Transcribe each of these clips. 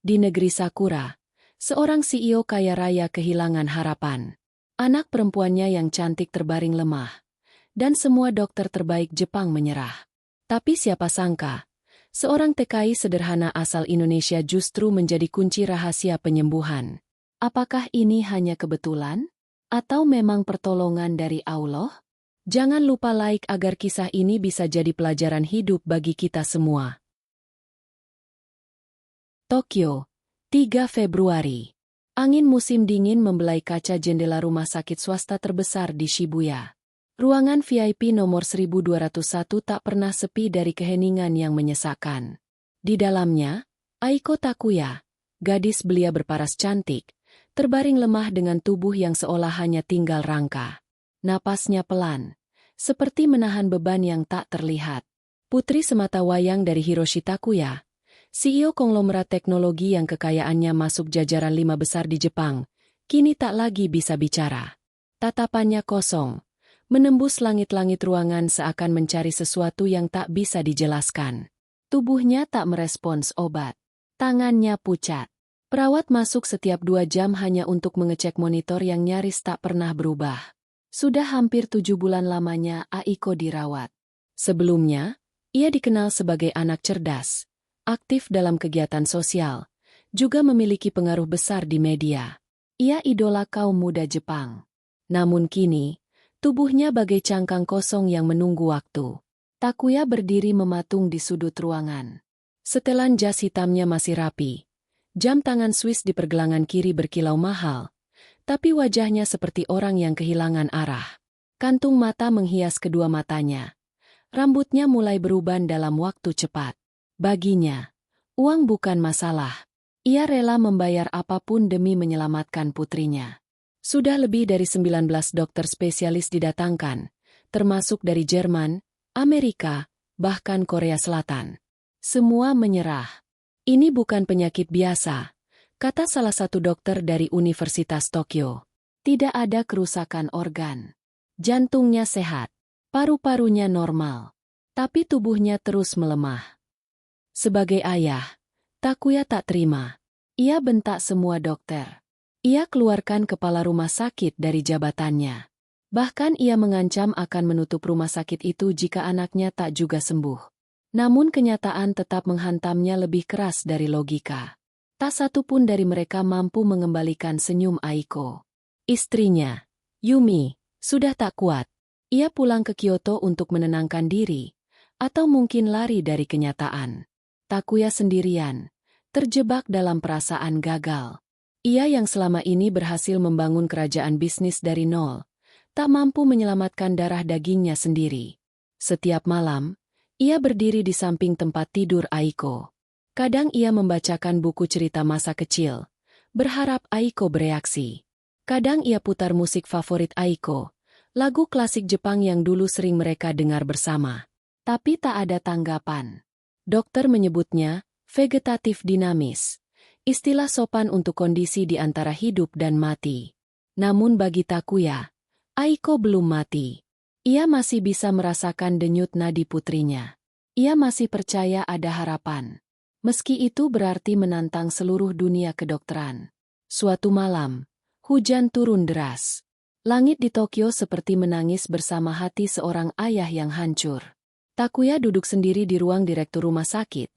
Di negeri Sakura, seorang CEO kaya raya kehilangan harapan. Anak perempuannya yang cantik terbaring lemah, dan semua dokter terbaik Jepang menyerah. Tapi siapa sangka, seorang TKI sederhana asal Indonesia justru menjadi kunci rahasia penyembuhan. Apakah ini hanya kebetulan? Atau memang pertolongan dari Allah? Jangan lupa like agar kisah ini bisa jadi pelajaran hidup bagi kita semua. Tokyo, 3 Februari. Angin musim dingin membelai kaca jendela rumah sakit swasta terbesar di Shibuya. Ruangan VIP nomor 1201 tak pernah sepi dari keheningan yang menyesakkan. Di dalamnya, Aiko Takuya, gadis belia berparas cantik, terbaring lemah dengan tubuh yang seolah hanya tinggal rangka. Napasnya pelan, seperti menahan beban yang tak terlihat. Putri semata wayang dari Hiroshi Takuya, CEO konglomerat teknologi yang kekayaannya masuk jajaran 5 besar di Jepang, kini tak lagi bisa bicara. Tatapannya kosong, menembus langit-langit ruangan seakan mencari sesuatu yang tak bisa dijelaskan. Tubuhnya tak merespons obat. Tangannya pucat. Perawat masuk setiap 2 jam hanya untuk mengecek monitor yang nyaris tak pernah berubah. Sudah hampir 7 bulan lamanya Aiko dirawat. Sebelumnya, ia dikenal sebagai anak cerdas, aktif dalam kegiatan sosial, juga memiliki pengaruh besar di media. Ia idola kaum muda Jepang. Namun kini, tubuhnya bagai cangkang kosong yang menunggu waktu. Takuya berdiri mematung di sudut ruangan. Setelan jas hitamnya masih rapi. Jam tangan Swiss di pergelangan kiri berkilau mahal, tapi wajahnya seperti orang yang kehilangan arah. Kantung mata menghias kedua matanya. Rambutnya mulai beruban dalam waktu cepat. Baginya, uang bukan masalah. Ia rela membayar apapun demi menyelamatkan putrinya. Sudah lebih dari 19 dokter spesialis didatangkan, termasuk dari Jerman, Amerika, bahkan Korea Selatan. Semua menyerah. Ini bukan penyakit biasa, kata salah satu dokter dari Universitas Tokyo. Tidak ada kerusakan organ. Jantungnya sehat, paru-parunya normal, tapi tubuhnya terus melemah. Sebagai ayah, Takuya tak terima. Ia bentak semua dokter. Ia keluarkan kepala rumah sakit dari jabatannya. Bahkan ia mengancam akan menutup rumah sakit itu jika anaknya tak juga sembuh. Namun kenyataan tetap menghantamnya lebih keras dari logika. Tak satu pun dari mereka mampu mengembalikan senyum Aiko. Istrinya, Yumi, sudah tak kuat. Ia pulang ke Kyoto untuk menenangkan diri, atau mungkin lari dari kenyataan. Takuya sendirian, terjebak dalam perasaan gagal. Ia yang selama ini berhasil membangun kerajaan bisnis dari nol, tak mampu menyelamatkan darah dagingnya sendiri. Setiap malam, ia berdiri di samping tempat tidur Aiko. Kadang ia membacakan buku cerita masa kecil, berharap Aiko bereaksi. Kadang ia putar musik favorit Aiko, lagu klasik Jepang yang dulu sering mereka dengar bersama. Tapi tak ada tanggapan. Dokter menyebutnya vegetatif dinamis, istilah sopan untuk kondisi di antara hidup dan mati. Namun bagi Takuya, Aiko belum mati. Ia masih bisa merasakan denyut nadi putrinya. Ia masih percaya ada harapan. Meski itu berarti menantang seluruh dunia kedokteran. Suatu malam, hujan turun deras. Langit di Tokyo seperti menangis bersama hati seorang ayah yang hancur. Takuya duduk sendiri di ruang direktur rumah sakit,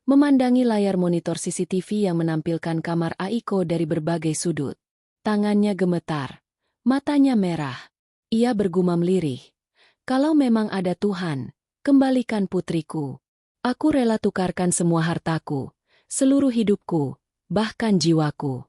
memandangi layar monitor CCTV yang menampilkan kamar Aiko dari berbagai sudut. Tangannya gemetar, matanya merah. Ia bergumam lirih. Kalau memang ada Tuhan, kembalikan putriku. Aku rela tukarkan semua hartaku, seluruh hidupku, bahkan jiwaku.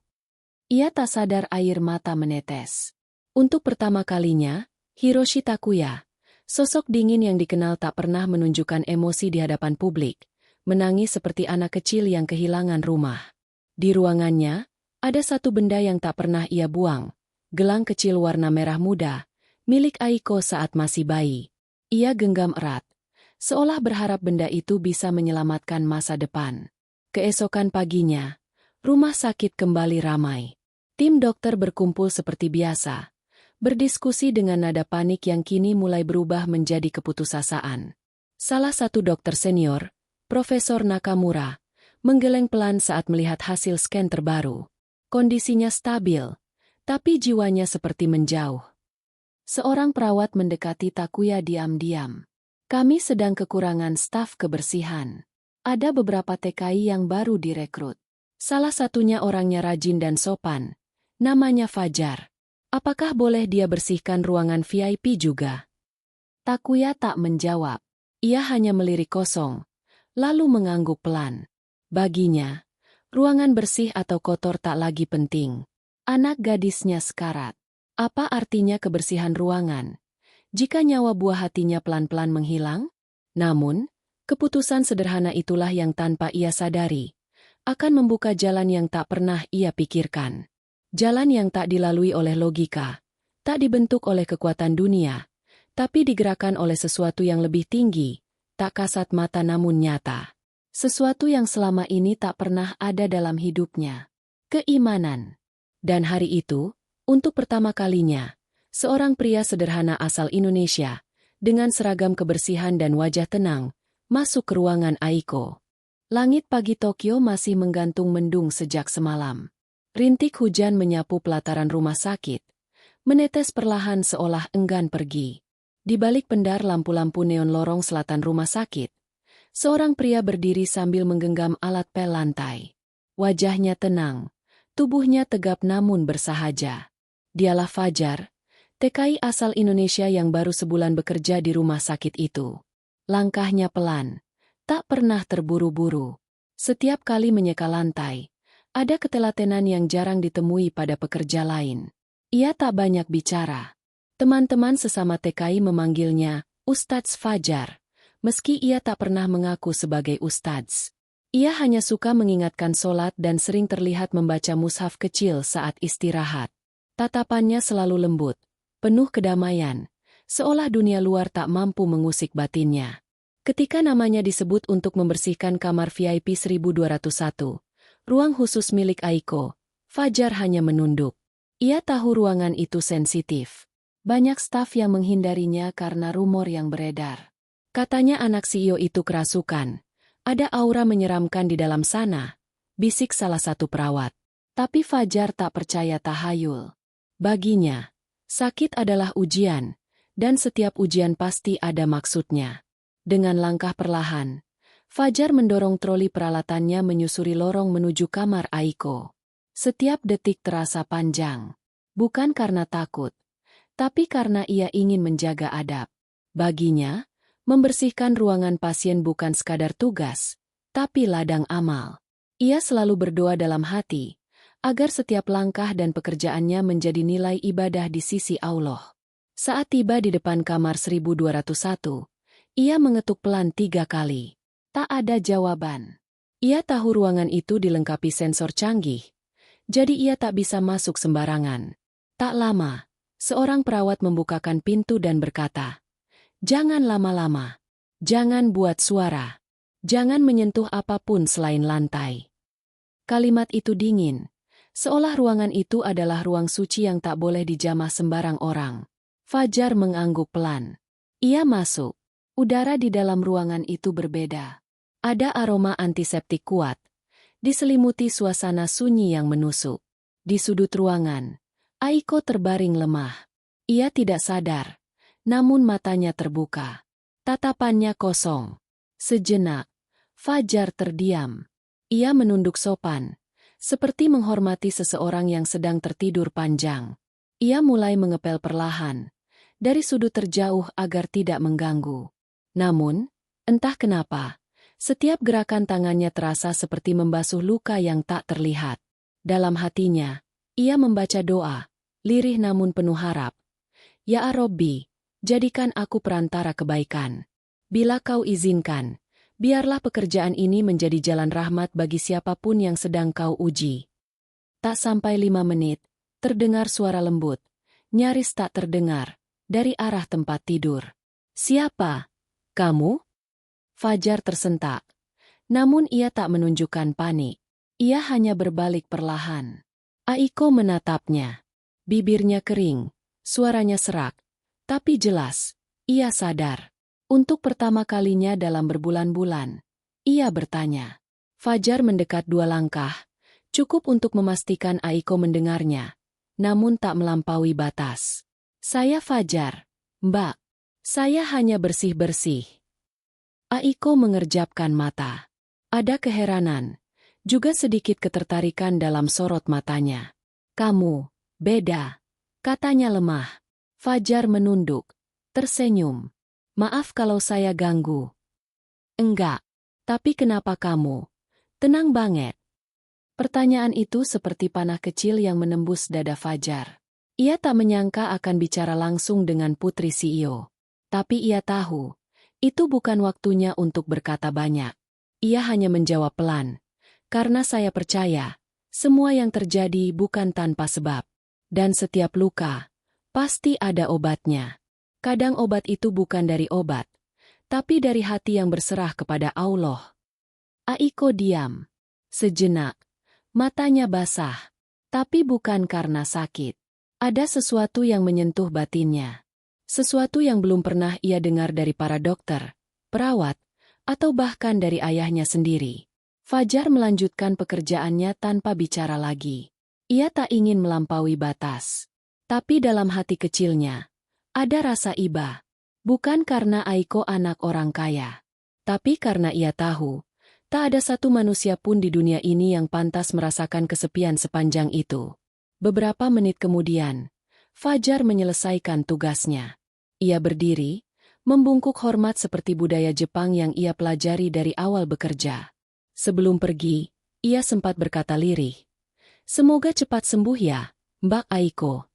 Ia tak sadar air mata menetes. Untuk pertama kalinya, Hiroshi Takuya, sosok dingin yang dikenal tak pernah menunjukkan emosi di hadapan publik, menangis seperti anak kecil yang kehilangan rumah. Di ruangannya, ada satu benda yang tak pernah ia buang, gelang kecil warna merah muda, milik Aiko saat masih bayi. Ia genggam erat, seolah berharap benda itu bisa menyelamatkan masa depan. Keesokan paginya, rumah sakit kembali ramai. Tim dokter berkumpul seperti biasa, berdiskusi dengan nada panik yang kini mulai berubah menjadi keputusasaan. Salah satu dokter senior, Profesor Nakamura, menggeleng pelan saat melihat hasil scan terbaru. Kondisinya stabil, tapi jiwanya seperti menjauh. Seorang perawat mendekati Takuya diam-diam. Kami sedang kekurangan staf kebersihan. Ada beberapa TKI yang baru direkrut. Salah satunya orangnya rajin dan sopan. Namanya Fajar. Apakah boleh dia bersihkan ruangan VIP juga? Takuya tak menjawab. Ia hanya melirik kosong, lalu mengangguk pelan. Baginya, ruangan bersih atau kotor tak lagi penting. Anak gadisnya sekarat. Apa artinya kebersihan ruangan jika nyawa buah hatinya pelan-pelan menghilang? Namun, keputusan sederhana itulah yang tanpa ia sadari akan membuka jalan yang tak pernah ia pikirkan. Jalan yang tak dilalui oleh logika, tak dibentuk oleh kekuatan dunia, tapi digerakkan oleh sesuatu yang lebih tinggi, tak kasat mata namun nyata. Sesuatu yang selama ini tak pernah ada dalam hidupnya. Keimanan. Dan hari itu, untuk pertama kalinya, seorang pria sederhana asal Indonesia, dengan seragam kebersihan dan wajah tenang, masuk ke ruangan Aiko. Langit pagi Tokyo masih menggantung mendung sejak semalam. Rintik hujan menyapu pelataran rumah sakit, menetes perlahan seolah enggan pergi. Di balik pendar lampu-lampu neon lorong selatan rumah sakit, seorang pria berdiri sambil menggenggam alat pel lantai. Wajahnya tenang, tubuhnya tegap namun bersahaja. Dialah Fajar, TKI asal Indonesia yang baru sebulan bekerja di rumah sakit itu. Langkahnya pelan, tak pernah terburu-buru. Setiap kali menyeka lantai, ada ketelatenan yang jarang ditemui pada pekerja lain. Ia tak banyak bicara. Teman-teman sesama TKI memanggilnya Ustadz Fajar, meski ia tak pernah mengaku sebagai Ustadz. Ia hanya suka mengingatkan sholat dan sering terlihat membaca mushaf kecil saat istirahat. Tatapannya selalu lembut, penuh kedamaian, seolah dunia luar tak mampu mengusik batinnya. Ketika namanya disebut untuk membersihkan kamar VIP 1201, ruang khusus milik Aiko, Fajar hanya menunduk. Ia tahu ruangan itu sensitif. Banyak staf yang menghindarinya karena rumor yang beredar. Katanya anak CEO itu kerasukan. Ada aura menyeramkan di dalam sana, bisik salah satu perawat. Tapi Fajar tak percaya tahayul. Baginya, sakit adalah ujian, dan setiap ujian pasti ada maksudnya. Dengan langkah perlahan, Fajar mendorong troli peralatannya menyusuri lorong menuju kamar Aiko. Setiap detik terasa panjang. Bukan karena takut, tapi karena ia ingin menjaga adab. Baginya, membersihkan ruangan pasien bukan sekadar tugas, tapi ladang amal. Ia selalu berdoa dalam hati, agar setiap langkah dan pekerjaannya menjadi nilai ibadah di sisi Allah. Saat tiba di depan kamar 1201, ia mengetuk pelan 3 kali. Tak ada jawaban. Ia tahu ruangan itu dilengkapi sensor canggih, jadi ia tak bisa masuk sembarangan. Tak lama, seorang perawat membukakan pintu dan berkata, "Jangan lama-lama. Jangan buat suara. Jangan menyentuh apapun selain lantai." Kalimat itu dingin, seolah ruangan itu adalah ruang suci yang tak boleh dijamah sembarang orang. Fajar mengangguk pelan. Ia masuk. Udara di dalam ruangan itu berbeda. Ada aroma antiseptik kuat, diselimuti suasana sunyi yang menusuk. Di sudut ruangan, Aiko terbaring lemah. Ia tidak sadar, namun matanya terbuka. Tatapannya kosong. Sejenak, Fajar terdiam. Ia menunduk sopan, seperti menghormati seseorang yang sedang tertidur panjang. Ia mulai mengepel perlahan, dari sudut terjauh agar tidak mengganggu. Namun, entah kenapa, setiap gerakan tangannya terasa seperti membasuh luka yang tak terlihat. Dalam hatinya, ia membaca doa, lirih namun penuh harap. Ya Robbi, jadikan aku perantara kebaikan. Bila kau izinkan, biarlah pekerjaan ini menjadi jalan rahmat bagi siapapun yang sedang kau uji. Tak sampai 5 menit, terdengar suara lembut, nyaris tak terdengar, dari arah tempat tidur. "Siapa? Kamu?" Fajar tersentak. Namun ia tak menunjukkan panik. Ia hanya berbalik perlahan. Aiko menatapnya. Bibirnya kering, suaranya serak. Tapi jelas, ia sadar. Untuk pertama kalinya dalam berbulan-bulan, ia bertanya. Fajar mendekat 2 langkah, cukup untuk memastikan Aiko mendengarnya, namun tak melampaui batas. Saya Fajar, Mbak. Saya hanya bersih-bersih. Aiko mengerjapkan mata. Ada keheranan, juga sedikit ketertarikan dalam sorot matanya. Kamu, beda, katanya lemah. Fajar menunduk, tersenyum. Maaf kalau saya ganggu. Enggak, tapi kenapa kamu? Tenang banget. Pertanyaan itu seperti panah kecil yang menembus dada Fajar. Ia tak menyangka akan bicara langsung dengan putri CEO. Tapi ia tahu, itu bukan waktunya untuk berkata banyak. Ia hanya menjawab pelan. Karena saya percaya, semua yang terjadi bukan tanpa sebab. Dan setiap luka, pasti ada obatnya. Kadang obat itu bukan dari obat, tapi dari hati yang berserah kepada Allah. Aiko diam. Sejenak, matanya basah. Tapi bukan karena sakit. Ada sesuatu yang menyentuh batinnya. Sesuatu yang belum pernah ia dengar dari para dokter, perawat, atau bahkan dari ayahnya sendiri. Fajar melanjutkan pekerjaannya tanpa bicara lagi. Ia tak ingin melampaui batas. Tapi dalam hati kecilnya, ada rasa iba. Bukan karena Aiko anak orang kaya. Tapi karena ia tahu, tak ada satu manusia pun di dunia ini yang pantas merasakan kesepian sepanjang itu. Beberapa menit kemudian, Fajar menyelesaikan tugasnya. Ia berdiri, membungkuk hormat seperti budaya Jepang yang ia pelajari dari awal bekerja. Sebelum pergi, ia sempat berkata lirih, "Semoga cepat sembuh ya, Mbak Aiko."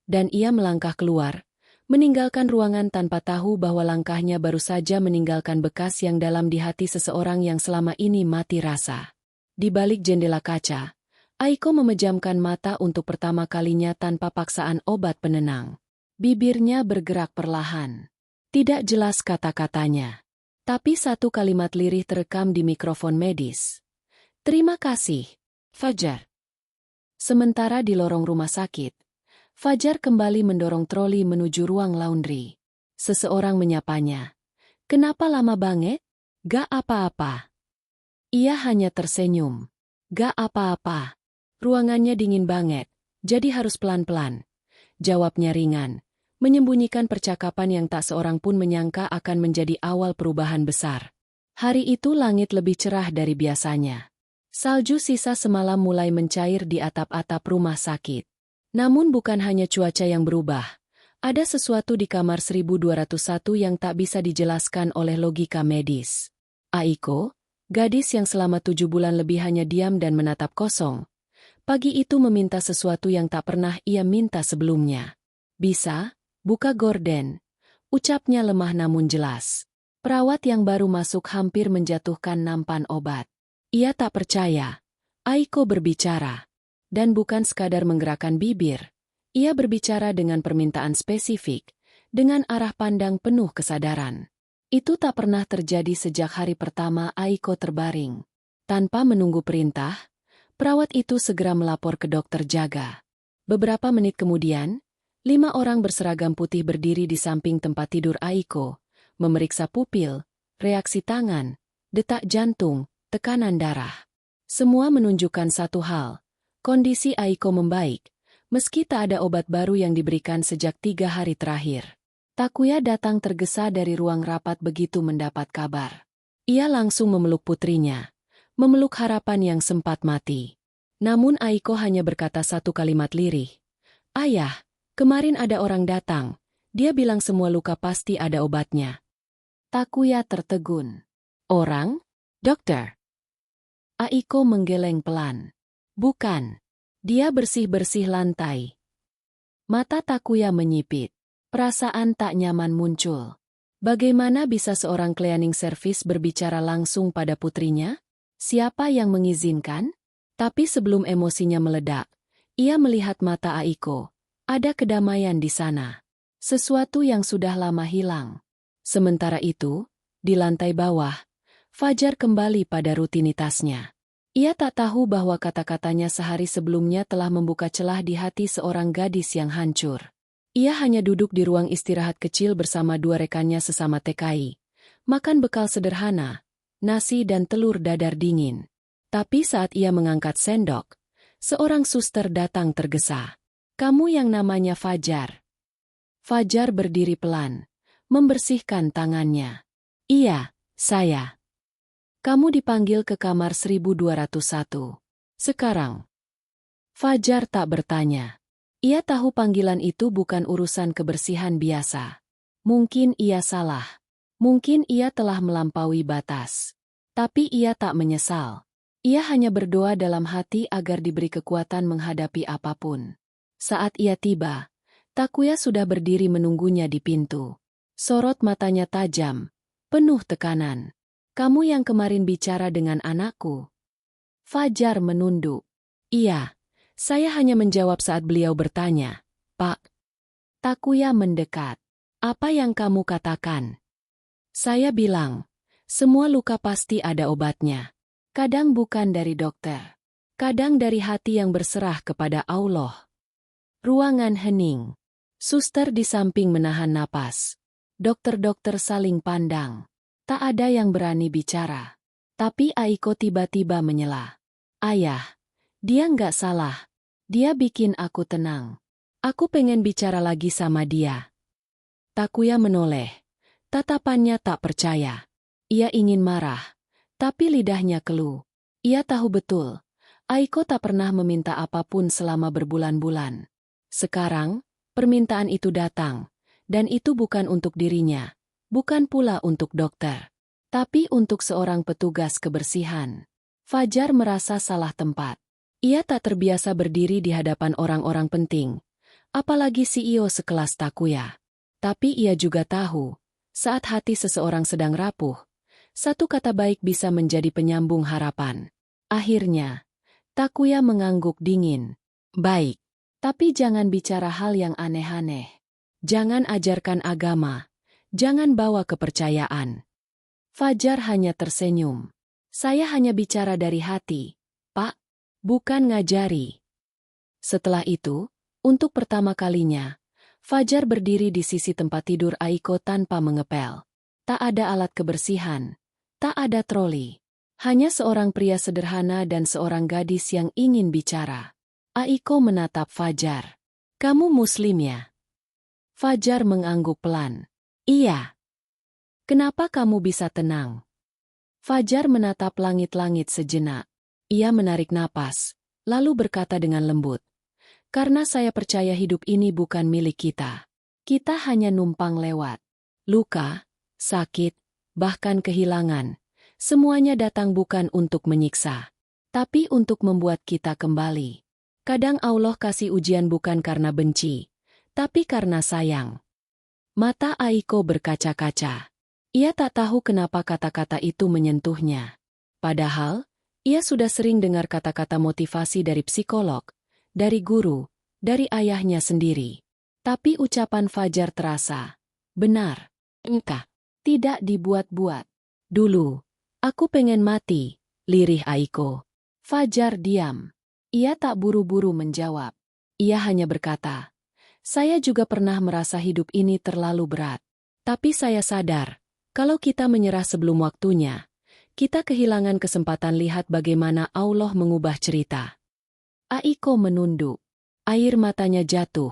Dan ia melangkah keluar, meninggalkan ruangan tanpa tahu bahwa langkahnya baru saja meninggalkan bekas yang dalam di hati seseorang yang selama ini mati rasa. Di balik jendela kaca, Aiko memejamkan mata untuk pertama kalinya tanpa paksaan obat penenang. Bibirnya bergerak perlahan. Tidak jelas kata-katanya. Tapi satu kalimat lirih terekam di mikrofon medis. "Terima kasih, Fajar." Sementara di lorong rumah sakit, Fajar kembali mendorong troli menuju ruang laundry. Seseorang menyapanya. "Kenapa lama banget?" "Gak apa-apa." Ia hanya tersenyum. "Gak apa-apa. Ruangannya dingin banget, jadi harus pelan-pelan." Jawabnya ringan, menyembunyikan percakapan yang tak seorang pun menyangka akan menjadi awal perubahan besar. Hari itu langit lebih cerah dari biasanya. Salju sisa semalam mulai mencair di atap-atap rumah sakit. Namun bukan hanya cuaca yang berubah. Ada sesuatu di kamar 1201 yang tak bisa dijelaskan oleh logika medis. Aiko, gadis yang selama 7 bulan lebih hanya diam dan menatap kosong, pagi itu meminta sesuatu yang tak pernah ia minta sebelumnya. "Bisa, buka gorden," ucapnya lemah namun jelas. Perawat yang baru masuk hampir menjatuhkan nampan obat. Ia tak percaya. Aiko berbicara. Dan bukan sekadar menggerakkan bibir. Ia berbicara dengan permintaan spesifik, dengan arah pandang penuh kesadaran. Itu tak pernah terjadi sejak hari pertama Aiko terbaring. Tanpa menunggu perintah, perawat itu segera melapor ke dokter jaga. Beberapa menit kemudian, 5 orang berseragam putih berdiri di samping tempat tidur Aiko, memeriksa pupil, reaksi tangan, detak jantung, tekanan darah. Semua menunjukkan satu hal. Kondisi Aiko membaik, meski tak ada obat baru yang diberikan sejak 3 hari terakhir. Takuya datang tergesa dari ruang rapat begitu mendapat kabar. Ia langsung memeluk putrinya, memeluk harapan yang sempat mati. Namun Aiko hanya berkata satu kalimat lirih. "Ayah, kemarin ada orang datang, dia bilang semua luka pasti ada obatnya." Takuya tertegun. "Orang? Dokter?" Aiko menggeleng pelan. "Bukan. Dia bersih-bersih lantai." Mata Takuya menyipit. Perasaan tak nyaman muncul. Bagaimana bisa seorang cleaning service berbicara langsung pada putrinya? Siapa yang mengizinkan? Tapi sebelum emosinya meledak, ia melihat mata Aiko. Ada kedamaian di sana. Sesuatu yang sudah lama hilang. Sementara itu, di lantai bawah, Fajar kembali pada rutinitasnya. Ia tak tahu bahwa kata-katanya sehari sebelumnya telah membuka celah di hati seorang gadis yang hancur. Ia hanya duduk di ruang istirahat kecil bersama 2 rekannya sesama TKI. Makan bekal sederhana, nasi dan telur dadar dingin. Tapi saat ia mengangkat sendok, seorang suster datang tergesa. "Kamu yang namanya Fajar?" Fajar berdiri pelan, membersihkan tangannya. "Iya, saya." "Kamu dipanggil ke kamar 1201. Sekarang." Fajar tak bertanya. Ia tahu panggilan itu bukan urusan kebersihan biasa. Mungkin ia salah. Mungkin ia telah melampaui batas. Tapi ia tak menyesal. Ia hanya berdoa dalam hati agar diberi kekuatan menghadapi apapun. Saat ia tiba, Takuya sudah berdiri menunggunya di pintu. Sorot matanya tajam, penuh tekanan. "Kamu yang kemarin bicara dengan anakku?" Fajar menunduk. "Iya, saya hanya menjawab saat beliau bertanya." "Pak." Takuya mendekat. "Apa yang kamu katakan?" "Saya bilang, semua luka pasti ada obatnya. Kadang bukan dari dokter. Kadang dari hati yang berserah kepada Allah." Ruangan hening. Suster di samping menahan napas. Dokter-dokter saling pandang. Tak ada yang berani bicara. Tapi Aiko tiba-tiba menyela. "Ayah, dia nggak salah. Dia bikin aku tenang. Aku pengen bicara lagi sama dia." Takuya menoleh. Tatapannya tak percaya. Ia ingin marah. Tapi lidahnya keluh. Ia tahu betul. Aiko tak pernah meminta apapun selama berbulan-bulan. Sekarang, permintaan itu datang. Dan itu bukan untuk dirinya. Bukan pula untuk dokter. Tapi untuk seorang petugas kebersihan. Fajar merasa salah tempat. Ia tak terbiasa berdiri di hadapan orang-orang penting. Apalagi CEO sekelas Takuya. Tapi ia juga tahu, saat hati seseorang sedang rapuh, satu kata baik bisa menjadi penyambung harapan. Akhirnya, Takuya mengangguk dingin. "Baik. Tapi jangan bicara hal yang aneh-aneh. Jangan ajarkan agama. Jangan bawa kepercayaan." Fajar hanya tersenyum. "Saya hanya bicara dari hati, Pak. Bukan ngajari." Setelah itu, untuk pertama kalinya, Fajar berdiri di sisi tempat tidur Aiko tanpa mengepel. Tak ada alat kebersihan. Tak ada troli. Hanya seorang pria sederhana dan seorang gadis yang ingin bicara. Aiko menatap Fajar. "Kamu muslim ya?" Fajar mengangguk pelan. "Iya." "Kenapa kamu bisa tenang?" Fajar menatap langit-langit sejenak. Ia menarik napas, lalu berkata dengan lembut. "Karena saya percaya hidup ini bukan milik kita. Kita hanya numpang lewat. Luka, sakit, bahkan kehilangan. Semuanya datang bukan untuk menyiksa, tapi untuk membuat kita kembali. Kadang Allah kasih ujian bukan karena benci, tapi karena sayang." Mata Aiko berkaca-kaca. Ia tak tahu kenapa kata-kata itu menyentuhnya. Padahal, ia sudah sering dengar kata-kata motivasi dari psikolog, dari guru, dari ayahnya sendiri. Tapi ucapan Fajar terasa benar. "Engkau tidak dibuat-buat." "Dulu, aku pengen mati," lirih Aiko. Fajar diam. Ia tak buru-buru menjawab. Ia hanya berkata, "Saya juga pernah merasa hidup ini terlalu berat. Tapi saya sadar, kalau kita menyerah sebelum waktunya, kita kehilangan kesempatan lihat bagaimana Allah mengubah cerita." Aiko menunduk. Air matanya jatuh,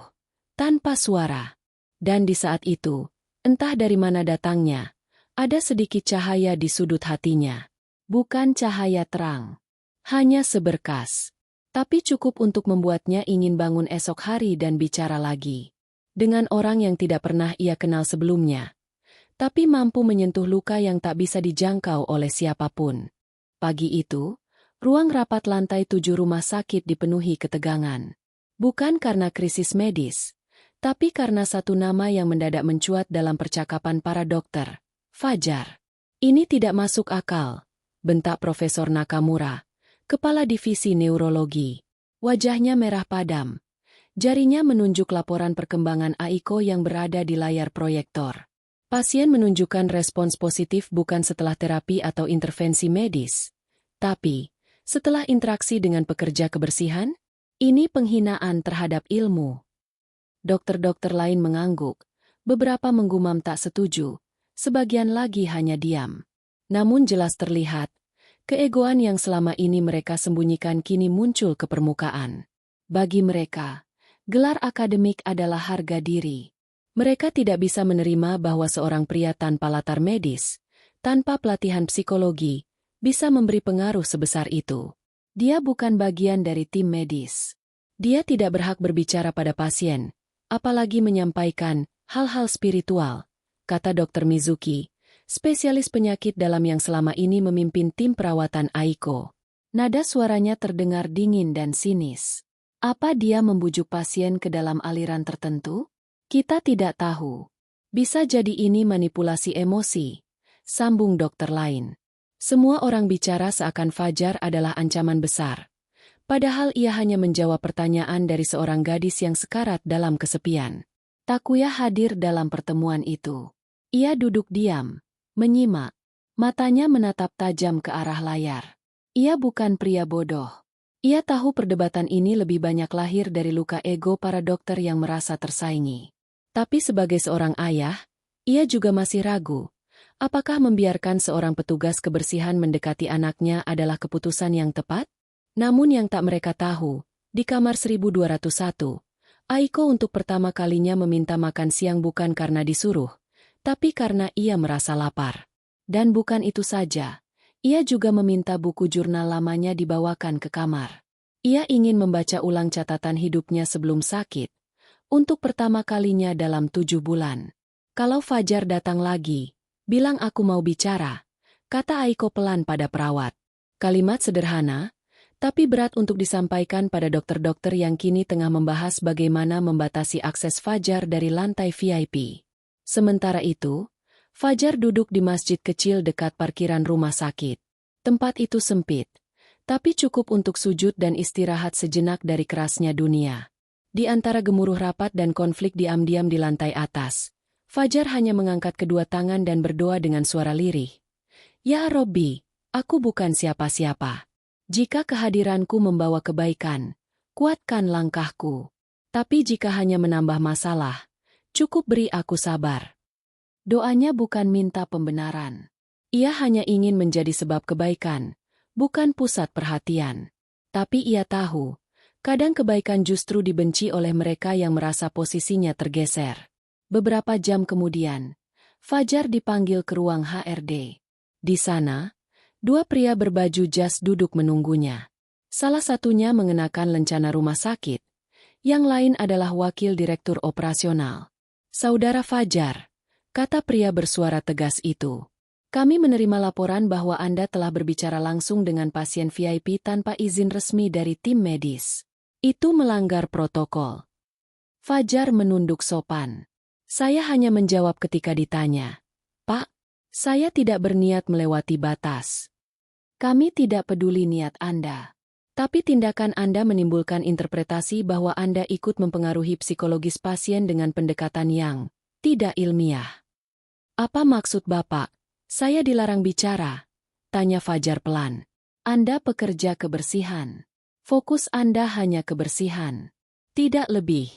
tanpa suara. Dan di saat itu, entah dari mana datangnya, ada sedikit cahaya di sudut hatinya. Bukan cahaya terang. Hanya seberkas. Tapi cukup untuk membuatnya ingin bangun esok hari dan bicara lagi. Dengan orang yang tidak pernah ia kenal sebelumnya. Tapi mampu menyentuh luka yang tak bisa dijangkau oleh siapapun. Pagi itu, ruang rapat lantai 7 rumah sakit dipenuhi ketegangan. Bukan karena krisis medis, tapi karena satu nama yang mendadak mencuat dalam percakapan para dokter. "Fajar. Ini tidak masuk akal," bentak Profesor Nakamura, kepala divisi neurologi. Wajahnya merah padam. Jarinya menunjuk laporan perkembangan Aiko yang berada di layar proyektor. Pasien menunjukkan respons positif bukan setelah terapi atau intervensi medis, tapi setelah interaksi dengan pekerja kebersihan. Ini penghinaan terhadap ilmu. Dokter-dokter lain mengangguk, beberapa menggumam tak setuju, sebagian lagi hanya diam. Namun jelas terlihat, Keegoan yang selama ini mereka sembunyikan kini muncul ke permukaan. Bagi mereka, gelar akademik adalah harga diri. Mereka tidak bisa menerima bahwa seorang pria tanpa latar medis, tanpa pelatihan psikologi, bisa memberi pengaruh sebesar itu. Dia bukan bagian dari tim medis. Dia tidak berhak berbicara pada pasien, apalagi menyampaikan hal-hal spiritual, kata Dr. Mizuki, spesialis penyakit dalam yang selama ini memimpin tim perawatan Aiko. Nada suaranya terdengar dingin dan sinis. Apa dia membujuk pasien ke dalam aliran tertentu? Kita tidak tahu. Bisa jadi ini manipulasi emosi, sambung dokter lain. Semua orang bicara seakan Fajar adalah ancaman besar. Padahal ia hanya menjawab pertanyaan dari seorang gadis yang sekarat dalam kesepian. Takuya hadir dalam pertemuan itu. Ia duduk diam, menyimak. Matanya menatap tajam ke arah layar. Ia bukan pria bodoh. Ia tahu perdebatan ini lebih banyak lahir dari luka ego para dokter yang merasa tersaingi. Tapi sebagai seorang ayah, ia juga masih ragu. Apakah membiarkan seorang petugas kebersihan mendekati anaknya adalah keputusan yang tepat? Namun yang tak mereka tahu, di kamar 1201, Aiko untuk pertama kalinya meminta makan siang bukan karena disuruh, tapi karena ia merasa lapar. Dan bukan itu saja, ia juga meminta buku jurnal lamanya dibawakan ke kamar. Ia ingin membaca ulang catatan hidupnya sebelum sakit, untuk pertama kalinya dalam 7 bulan. Kalau Fajar datang lagi, bilang aku mau bicara, kata Aiko pelan pada perawat. Kalimat sederhana, tapi berat untuk disampaikan pada dokter-dokter yang kini tengah membahas bagaimana membatasi akses Fajar dari lantai VIP. Sementara itu, Fajar duduk di masjid kecil dekat parkiran rumah sakit. Tempat itu sempit, tapi cukup untuk sujud dan istirahat sejenak dari kerasnya dunia. Di antara gemuruh rapat dan konflik diam-diam di lantai atas, Fajar hanya mengangkat kedua tangan dan berdoa dengan suara lirih. Ya Robbi, aku bukan siapa-siapa. Jika kehadiranku membawa kebaikan, kuatkan langkahku. Tapi jika hanya menambah masalah, cukup beri aku sabar. Doanya bukan minta pembenaran. Ia hanya ingin menjadi sebab kebaikan, bukan pusat perhatian. Tapi ia tahu, kadang kebaikan justru dibenci oleh mereka yang merasa posisinya tergeser. Beberapa jam kemudian, Fajar dipanggil ke ruang HRD. Di sana, 2 pria berbaju jas duduk menunggunya. Salah satunya mengenakan lencana rumah sakit, yang lain adalah wakil direktur operasional. Saudara Fajar, kata pria bersuara tegas itu. Kami menerima laporan bahwa Anda telah berbicara langsung dengan pasien VIP tanpa izin resmi dari tim medis. Itu melanggar protokol. Fajar menunduk sopan. Saya hanya menjawab ketika ditanya. Pak, saya tidak berniat melewati batas. Kami tidak peduli niat Anda. Tapi tindakan Anda menimbulkan interpretasi bahwa Anda ikut mempengaruhi psikologis pasien dengan pendekatan yang tidak ilmiah. Apa maksud Bapak? Saya dilarang bicara, tanya Fajar pelan. Anda pekerja kebersihan. Fokus Anda hanya kebersihan. Tidak lebih.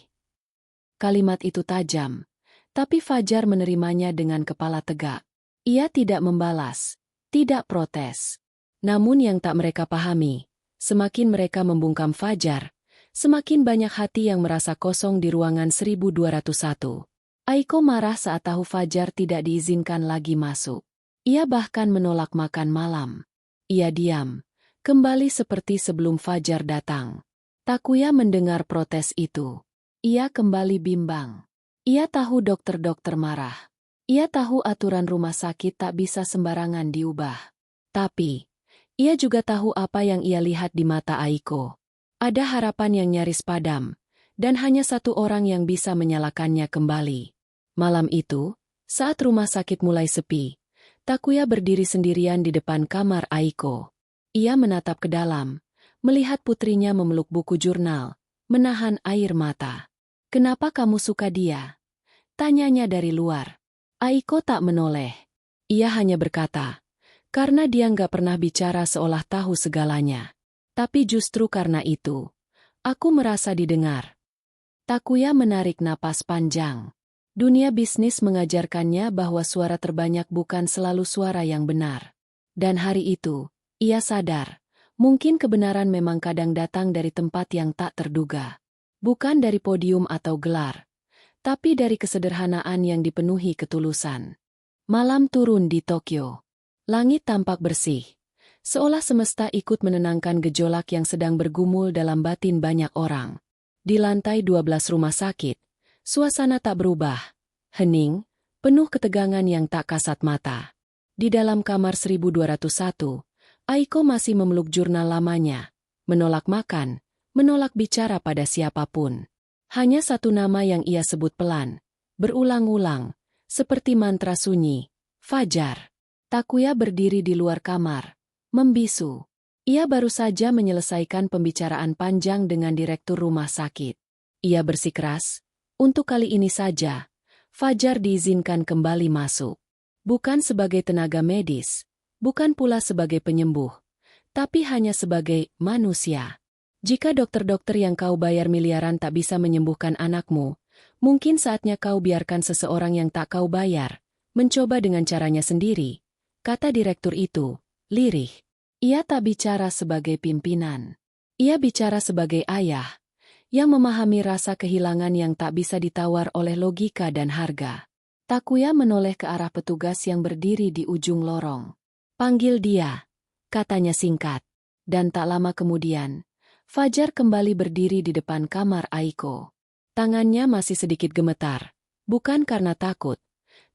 Kalimat itu tajam, tapi Fajar menerimanya dengan kepala tegak. Ia tidak membalas, tidak protes. Namun yang tak mereka pahami, semakin mereka membungkam Fajar, semakin banyak hati yang merasa kosong di ruangan 1201. Aiko marah saat tahu Fajar tidak diizinkan lagi masuk. Ia bahkan menolak makan malam. Ia diam, kembali seperti sebelum Fajar datang. Takuya mendengar protes itu. Ia kembali bimbang. Ia tahu dokter-dokter marah. Ia tahu aturan rumah sakit tak bisa sembarangan diubah. Tapi, ia juga tahu apa yang ia lihat di mata Aiko. Ada harapan yang nyaris padam, dan hanya satu orang yang bisa menyalakannya kembali. Malam itu, saat rumah sakit mulai sepi, Takuya berdiri sendirian di depan kamar Aiko. Ia menatap ke dalam, melihat putrinya memeluk buku jurnal, menahan air mata. Kenapa kamu suka dia? Tanyanya dari luar. Aiko tak menoleh. Ia hanya berkata, karena dia nggak pernah bicara seolah tahu segalanya. Tapi justru karena itu, aku merasa didengar. Takuya menarik napas panjang. Dunia bisnis mengajarkannya bahwa suara terbanyak bukan selalu suara yang benar. Dan hari itu, Ia sadar, mungkin kebenaran memang kadang datang dari tempat yang tak terduga. Bukan dari podium atau gelar, tapi dari kesederhanaan yang dipenuhi ketulusan. Malam turun di Tokyo. Langit tampak bersih, seolah semesta ikut menenangkan gejolak yang sedang bergumul dalam batin banyak orang. Di lantai 12 rumah sakit, suasana tak berubah. Hening, penuh ketegangan yang tak kasat mata. Di dalam kamar 1201, Aiko masih memeluk jurnal lamanya, menolak makan, menolak bicara pada siapapun. Hanya satu nama yang ia sebut pelan, berulang-ulang, seperti mantra sunyi, Fajar. Takuya berdiri di luar kamar, membisu. Ia baru saja menyelesaikan pembicaraan panjang dengan direktur rumah sakit. Ia bersikeras, untuk kali ini saja, Fajar diizinkan kembali masuk. Bukan sebagai tenaga medis, bukan pula sebagai penyembuh, tapi hanya sebagai manusia. Jika dokter-dokter yang kau bayar miliaran tak bisa menyembuhkan anakmu, mungkin saatnya kau biarkan seseorang yang tak kau bayar, mencoba dengan caranya sendiri, kata direktur itu, lirih. Ia tak bicara sebagai pimpinan. Ia bicara sebagai ayah, yang memahami rasa kehilangan yang tak bisa ditawar oleh logika dan harga. Takuya menoleh ke arah petugas yang berdiri di ujung lorong. Panggil dia, katanya singkat. Dan tak lama kemudian, Fajar kembali berdiri di depan kamar Aiko. Tangannya masih sedikit gemetar, bukan karena takut,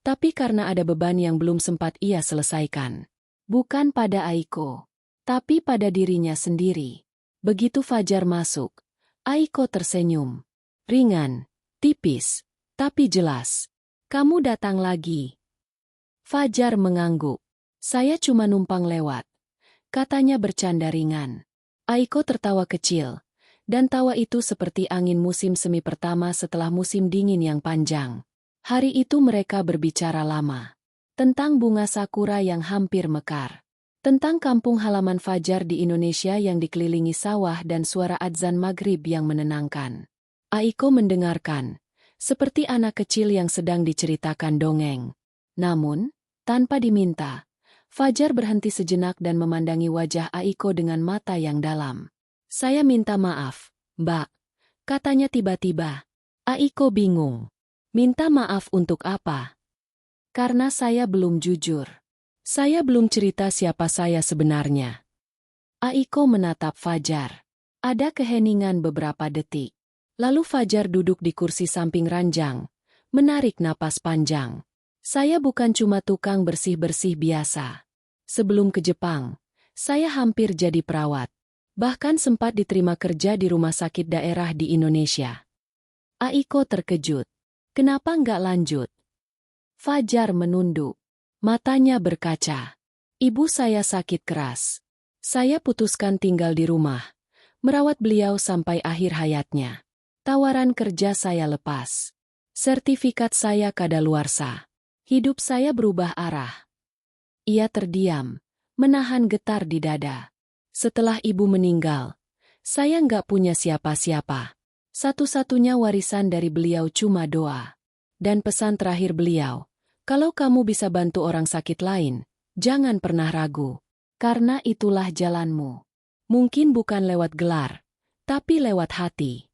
tapi karena ada beban yang belum sempat ia selesaikan. Bukan pada Aiko, tapi pada dirinya sendiri. Begitu Fajar masuk, Aiko tersenyum. Ringan, tipis, tapi jelas. Kamu datang lagi. Fajar mengangguk. Saya cuma numpang lewat, katanya bercanda ringan. Aiko tertawa kecil, dan tawa itu seperti angin musim semi pertama setelah musim dingin yang panjang. Hari itu mereka berbicara lama. Tentang bunga sakura yang hampir mekar. Tentang kampung halaman Fajar di Indonesia yang dikelilingi sawah dan suara adzan maghrib yang menenangkan. Aiko mendengarkan, seperti anak kecil yang sedang diceritakan dongeng. Namun, tanpa diminta, Fajar berhenti sejenak dan memandangi wajah Aiko dengan mata yang dalam. Saya minta maaf, Mbak, katanya tiba-tiba. Aiko bingung. Minta maaf untuk apa? Karena saya belum jujur. Saya belum cerita siapa saya sebenarnya. Aiko menatap Fajar. Ada keheningan beberapa detik. Lalu Fajar duduk di kursi samping ranjang, menarik napas panjang. Saya bukan cuma tukang bersih-bersih biasa. Sebelum ke Jepang, saya hampir jadi perawat. Bahkan sempat diterima kerja di rumah sakit daerah di Indonesia. Aiko terkejut. Kenapa nggak lanjut? Fajar menunduk. Matanya berkaca. Ibu saya sakit keras. Saya putuskan tinggal di rumah, merawat beliau sampai akhir hayatnya. Tawaran kerja saya lepas. Sertifikat saya kadaluarsa. Hidup saya berubah arah. Ia terdiam, menahan getar di dada. Setelah ibu meninggal, saya nggak punya siapa-siapa. Satu-satunya warisan dari beliau cuma doa. Dan pesan terakhir beliau, kalau kamu bisa bantu orang sakit lain, jangan pernah ragu. Karena itulah jalanmu. Mungkin bukan lewat gelar, tapi lewat hati.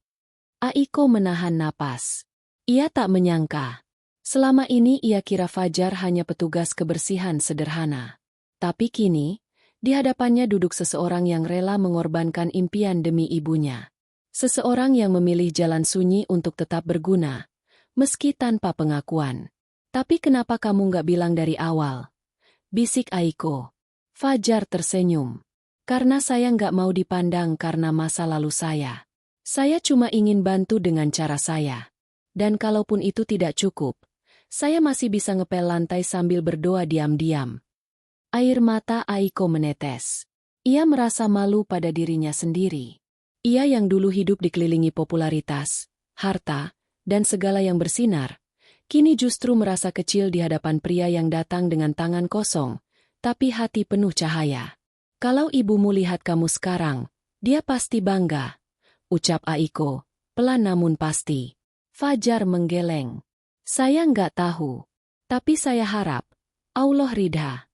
Aiko menahan napas. Ia tak menyangka. Selama ini ia kira Fajar hanya petugas kebersihan sederhana. Tapi kini, di hadapannya duduk seseorang yang rela mengorbankan impian demi ibunya. Seseorang yang memilih jalan sunyi untuk tetap berguna, meski tanpa pengakuan. Tapi kenapa kamu nggak bilang dari awal? Bisik Aiko. Fajar tersenyum. Karena saya nggak mau dipandang karena masa lalu saya. Saya cuma ingin bantu dengan cara saya. Dan kalaupun itu tidak cukup, saya masih bisa ngepel lantai sambil berdoa diam-diam. Air mata Aiko menetes. Ia merasa malu pada dirinya sendiri. Ia yang dulu hidup dikelilingi popularitas, harta, dan segala yang bersinar, kini justru merasa kecil di hadapan pria yang datang dengan tangan kosong, tapi hati penuh cahaya. Kalau ibumu lihat kamu sekarang, dia pasti bangga, ucap Aiko, pelan namun pasti. Fajar menggeleng. Saya nggak tahu, tapi saya harap Allah ridha.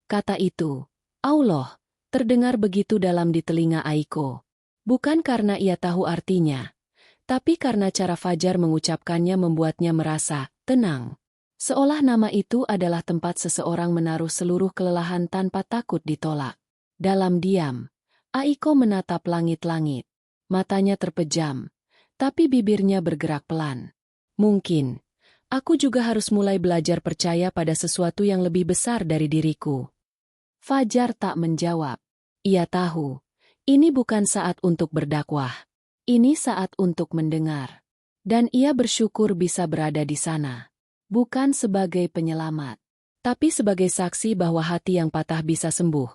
Kata itu, Allah, Terdengar begitu dalam di telinga Aiko. Bukan karena ia tahu artinya, tapi karena cara Fajar mengucapkannya membuatnya merasa tenang. Seolah nama itu adalah tempat seseorang menaruh seluruh kelelahan tanpa takut ditolak. Dalam diam, Aiko menatap langit-langit. Matanya terpejam, tapi bibirnya bergerak pelan. Mungkin, aku juga harus mulai belajar percaya pada sesuatu yang lebih besar dari diriku. Fajar tak menjawab. Ia tahu, ini bukan saat untuk berdakwah. Ini saat untuk mendengar. Dan ia bersyukur bisa berada di sana. Bukan sebagai penyelamat, tapi sebagai saksi bahwa hati yang patah bisa sembuh.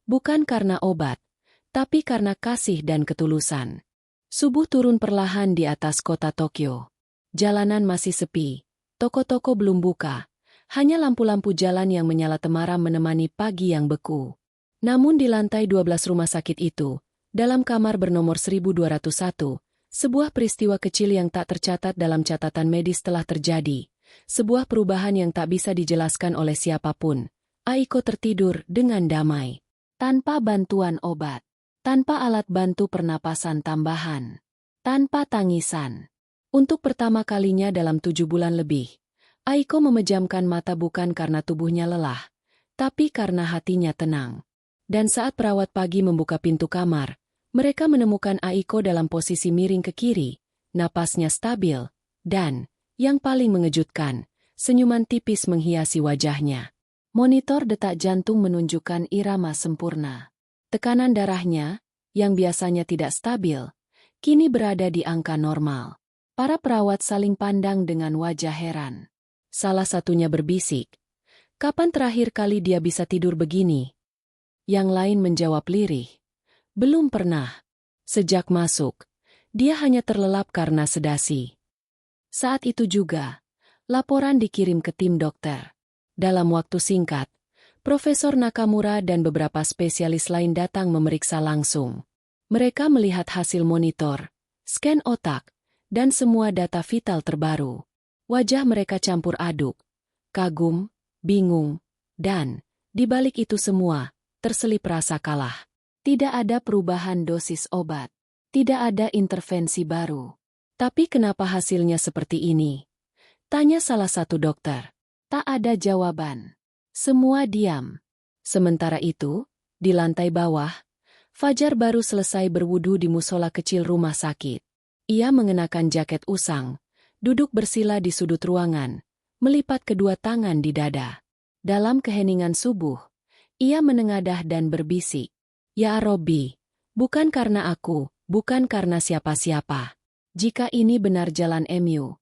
Bukan karena obat, tapi karena kasih dan ketulusan. Subuh turun perlahan di atas kota Tokyo. Jalanan masih sepi, toko-toko belum buka. Hanya lampu-lampu jalan yang menyala temaram menemani pagi yang beku. Namun di lantai 12 rumah sakit itu, dalam kamar bernomor 1201, sebuah peristiwa kecil yang tak tercatat dalam catatan medis telah terjadi. Sebuah perubahan yang tak bisa dijelaskan oleh siapapun. Aiko tertidur dengan damai. Tanpa bantuan obat. Tanpa alat bantu pernapasan tambahan. Tanpa tangisan. Untuk pertama kalinya dalam 7 bulan lebih, Aiko memejamkan mata bukan karena tubuhnya lelah, tapi karena hatinya tenang. Dan saat perawat pagi membuka pintu kamar, mereka menemukan Aiko dalam posisi miring ke kiri, napasnya stabil, dan, yang paling mengejutkan, senyuman tipis menghiasi wajahnya. Monitor detak jantung menunjukkan irama sempurna. Tekanan darahnya, yang biasanya tidak stabil, kini berada di angka normal. Para perawat saling pandang dengan wajah heran. Salah satunya berbisik, "Kapan terakhir kali dia bisa tidur begini?" Yang lain menjawab lirih, "Belum pernah. Sejak masuk, dia hanya terlelap karena sedasi." Saat itu juga, laporan dikirim ke tim dokter. Dalam waktu singkat, Profesor Nakamura dan beberapa spesialis lain datang memeriksa langsung. Mereka melihat hasil monitor, scan otak, dan semua data vital terbaru. Wajah mereka campur aduk, kagum, bingung, dan, di balik itu semua, terselip rasa kalah. Tidak ada perubahan dosis obat. Tidak ada intervensi baru. Tapi kenapa hasilnya seperti ini? Tanya salah satu dokter. Tak ada jawaban. Semua diam. Sementara itu, di lantai bawah, Fajar baru selesai berwudu di musola kecil rumah sakit. Ia mengenakan jaket usang, duduk bersila di sudut ruangan, melipat kedua tangan di dada. Dalam keheningan subuh, ia menengadah dan berbisik, "Ya Robbi, bukan karena aku, bukan karena siapa-siapa. Jika ini benar jalan MU,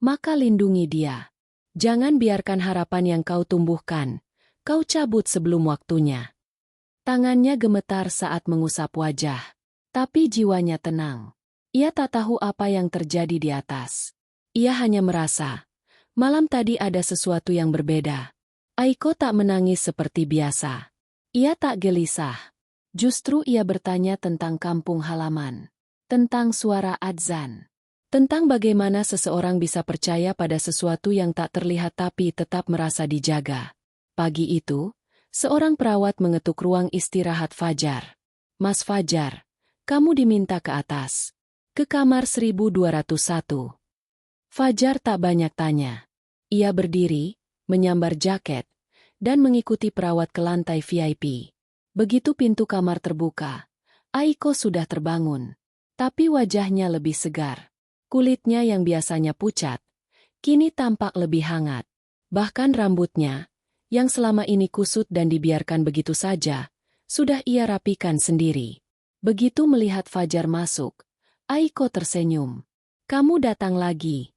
maka lindungi dia. Jangan biarkan harapan yang kau tumbuhkan, kau cabut sebelum waktunya." Tangannya gemetar saat mengusap wajah, tapi jiwanya tenang. Ia tak tahu apa yang terjadi di atas. Ia hanya merasa, malam tadi ada sesuatu yang berbeda. Aiko tak menangis seperti biasa. Ia tak gelisah. Justru ia bertanya tentang kampung halaman. Tentang suara adzan. Tentang bagaimana seseorang bisa percaya pada sesuatu yang tak terlihat tapi tetap merasa dijaga. Pagi itu, seorang perawat mengetuk ruang istirahat Fajar. "Mas Fajar, kamu diminta ke atas. Ke kamar 1201. Fajar tak banyak tanya. Ia berdiri, menyambar jaket, dan mengikuti perawat ke lantai VIP. Begitu pintu kamar terbuka, Aiko sudah terbangun. Tapi wajahnya lebih segar. Kulitnya yang biasanya pucat, kini tampak lebih hangat. Bahkan rambutnya, yang selama ini kusut dan dibiarkan begitu saja, sudah ia rapikan sendiri. Begitu melihat Fajar masuk, Aiko tersenyum. "Kamu datang lagi."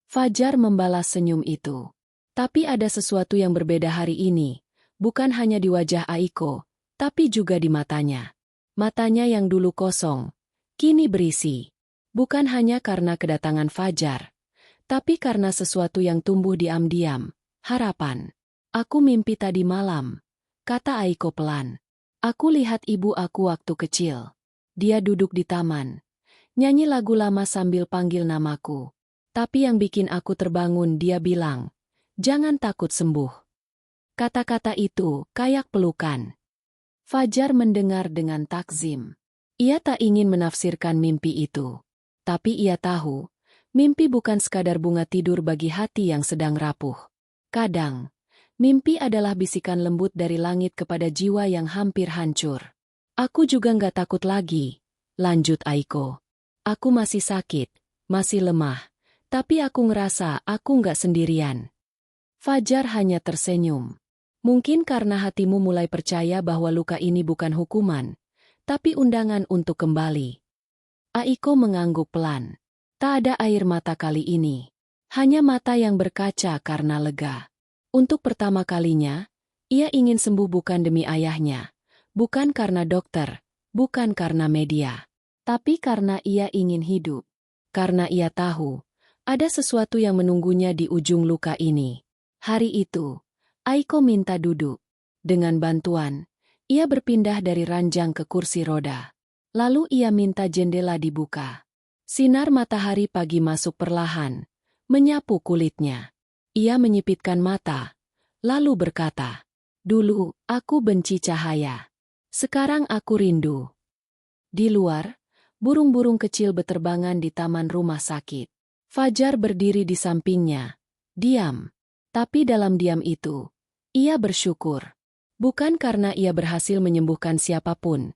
Fajar membalas senyum itu. Tapi ada sesuatu yang berbeda hari ini, bukan hanya di wajah Aiko, tapi juga di matanya. Matanya yang dulu kosong, kini berisi. Bukan hanya karena kedatangan Fajar, tapi karena sesuatu yang tumbuh diam-diam, harapan. "Aku mimpi tadi malam," kata Aiko pelan. "Aku lihat ibu aku waktu kecil. Dia duduk di taman, nyanyi lagu lama sambil panggil namaku. Tapi yang bikin aku terbangun, dia bilang, 'Jangan takut sembuh.'" Kata-kata itu kayak pelukan. Fajar mendengar dengan takzim. Ia tak ingin menafsirkan mimpi itu. Tapi ia tahu, mimpi bukan sekadar bunga tidur bagi hati yang sedang rapuh. Kadang, mimpi adalah bisikan lembut dari langit kepada jiwa yang hampir hancur. Aku juga nggak takut lagi, lanjut Aiko. Aku masih sakit, masih lemah, tapi aku ngerasa aku nggak sendirian. Fajar hanya tersenyum. Mungkin karena hatimu mulai percaya bahwa luka ini bukan hukuman, tapi undangan untuk kembali. Aiko mengangguk pelan. Tak ada air mata kali ini. Hanya mata yang berkaca karena lega. Untuk pertama kalinya, ia ingin sembuh bukan demi ayahnya. Bukan karena dokter, bukan karena media. Tapi karena ia ingin hidup. Karena ia tahu, ada sesuatu yang menunggunya di ujung luka ini. Hari itu, Aiko minta duduk. Dengan bantuan, ia berpindah dari ranjang ke kursi roda. Lalu ia minta jendela dibuka. Sinar matahari pagi masuk perlahan, menyapu kulitnya. Ia menyipitkan mata, lalu berkata, "Dulu, aku benci cahaya. Sekarang aku rindu." Di luar, burung-burung kecil beterbangan di taman rumah sakit. Fajar berdiri di sampingnya, diam. Tapi dalam diam itu, ia bersyukur. Bukan karena ia berhasil menyembuhkan siapapun,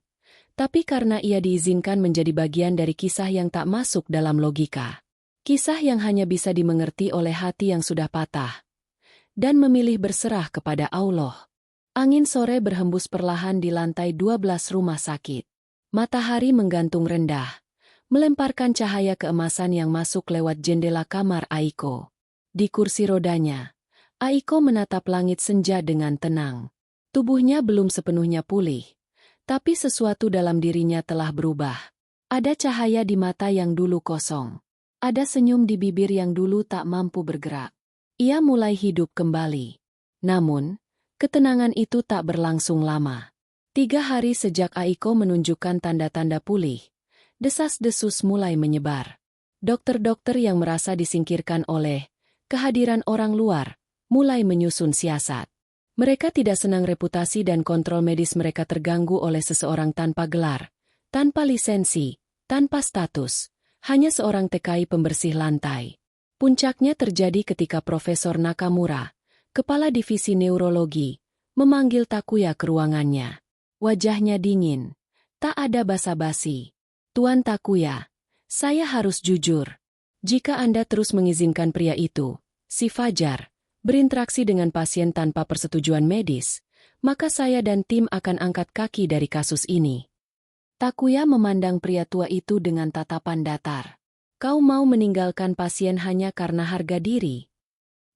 tapi karena ia diizinkan menjadi bagian dari kisah yang tak masuk dalam logika. Kisah yang hanya bisa dimengerti oleh hati yang sudah patah. Dan memilih berserah kepada Allah. Angin sore berhembus perlahan di lantai 12 rumah sakit. Matahari menggantung rendah, melemparkan cahaya keemasan yang masuk lewat jendela kamar Aiko. Di kursi rodanya, Aiko menatap langit senja dengan tenang. Tubuhnya belum sepenuhnya pulih, tapi sesuatu dalam dirinya telah berubah. Ada cahaya di mata yang dulu kosong. Ada senyum di bibir yang dulu tak mampu bergerak. Ia mulai hidup kembali. Namun, ketenangan itu tak berlangsung lama. 3 hari sejak Aiko menunjukkan tanda-tanda pulih, desas-desus mulai menyebar. Dokter-dokter yang merasa disingkirkan oleh kehadiran orang luar, mulai menyusun siasat. Mereka tidak senang reputasi dan kontrol medis mereka terganggu oleh seseorang tanpa gelar, tanpa lisensi, tanpa status, hanya seorang TKI pembersih lantai. Puncaknya terjadi ketika Profesor Nakamura, kepala divisi neurologi, memanggil Takuya ke ruangannya. Wajahnya dingin. Tak ada basa-basi. "Tuan Takuya, saya harus jujur. Jika Anda terus mengizinkan pria itu, si Fajar, berinteraksi dengan pasien tanpa persetujuan medis, maka saya dan tim akan angkat kaki dari kasus ini." Takuya memandang pria tua itu dengan tatapan datar. "Kau mau meninggalkan pasien hanya karena harga diri?"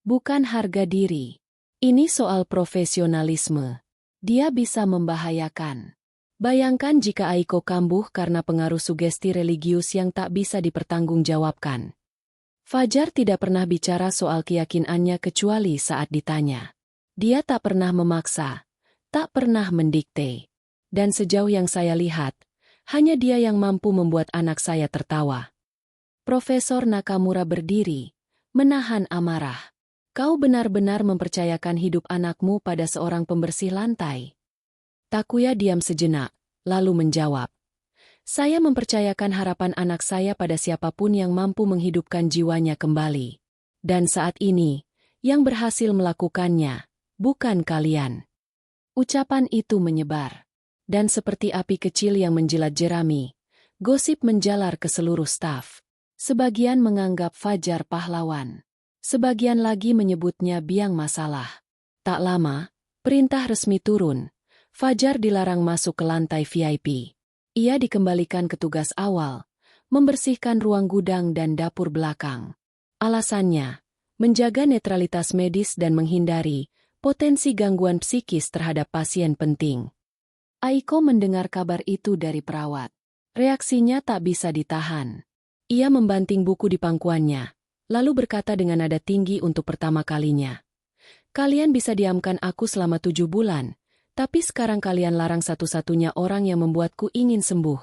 "Bukan harga diri. Ini soal profesionalisme. Dia bisa membahayakan." Bayangkan jika Aiko kambuh karena pengaruh sugesti religius yang tak bisa dipertanggungjawabkan. Fajar tidak pernah bicara soal keyakinannya kecuali saat ditanya. Dia tak pernah memaksa, tak pernah mendikte. Dan sejauh yang saya lihat, hanya dia yang mampu membuat anak saya tertawa. Profesor Nakamura berdiri, menahan amarah. "Kau benar-benar mempercayakan hidup anakmu pada seorang pembersih lantai?" Takuya diam sejenak, lalu menjawab, "Saya mempercayakan harapan anak saya pada siapapun yang mampu menghidupkan jiwanya kembali. Dan saat ini, yang berhasil melakukannya, bukan kalian." Ucapan itu menyebar. Dan seperti api kecil yang menjilat jerami, gosip menjalar ke seluruh staf. Sebagian menganggap Fajar pahlawan. Sebagian lagi menyebutnya biang masalah. Tak lama, perintah resmi turun. Fajar dilarang masuk ke lantai VIP. Ia dikembalikan ke tugas awal, membersihkan ruang gudang dan dapur belakang. Alasannya, menjaga netralitas medis dan menghindari potensi gangguan psikis terhadap pasien penting. Aiko mendengar kabar itu dari perawat. Reaksinya tak bisa ditahan. Ia membanting buku di pangkuannya, lalu berkata dengan nada tinggi untuk pertama kalinya, "Kalian bisa diamkan aku selama 7 bulan, tapi sekarang kalian larang satu-satunya orang yang membuatku ingin sembuh."